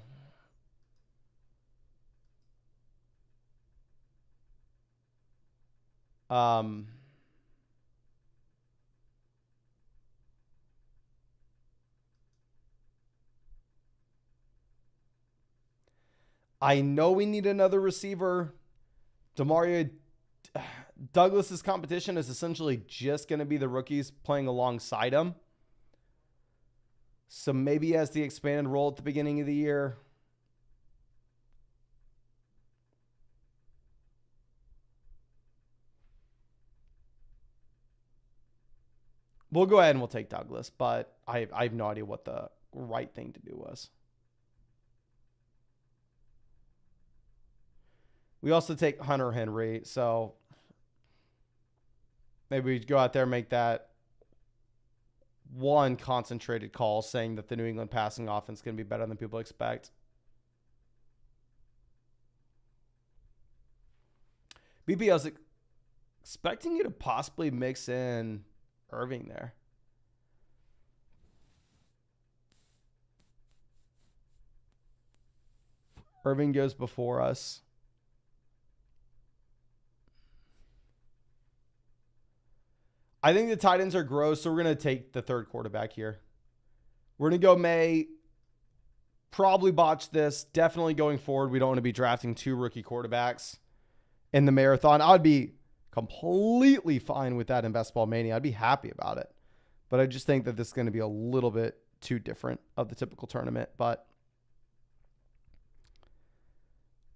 A: I know we need another receiver. Demario Douglas's competition is essentially just going to be the rookies playing alongside him. So maybe he has the expanded role at the beginning of the year. We'll go ahead and we'll take Douglas, but I have no idea what the right thing to do was. We also take Hunter Henry, so maybe we go out there and make that one concentrated call saying that the New England passing offense is going to be better than people expect. BP, I was expecting you to possibly mix in Irving there. Irving goes before us. I think the tight ends are gross, so we're going to take the third quarterback here. We're going to go May. Probably botch this. Definitely going forward, we don't want to be drafting 2 rookie quarterbacks in the marathon. I'd be completely fine with that in Best Ball Mania. I'd be happy about it. But I just think that this is going to be a little bit too different of the typical tournament. But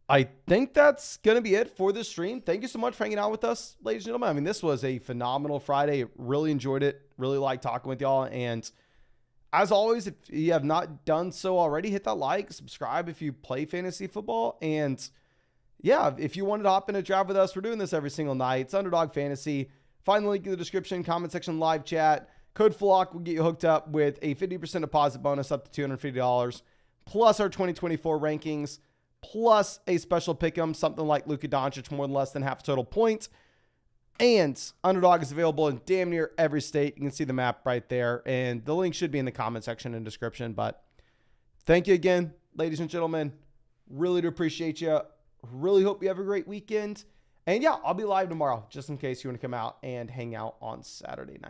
A: I think that's going to be it for this stream. Thank you so much for hanging out with us, ladies and gentlemen. I mean, this was a phenomenal Friday. Really enjoyed it. Really liked talking with y'all. And as always, if you have not done so already, hit that like, subscribe if you play fantasy football. And yeah, if you wanted to hop in a draft with us, we're doing this every single night. It's Underdog Fantasy. Find the link in the description, comment section, live chat. Code FLOCK will get you hooked up with a 50% deposit bonus up to $250, plus our 2024 rankings, plus a special pick'em, something like Luka Doncic, more than less than half total points. And Underdog is available in damn near every state. You can see the map right there. And the link should be in the comment section and description. But thank you again, ladies and gentlemen. Really do appreciate you. Really hope you have a great weekend. And yeah, I'll be live tomorrow just in case you want to come out and hang out on Saturday night.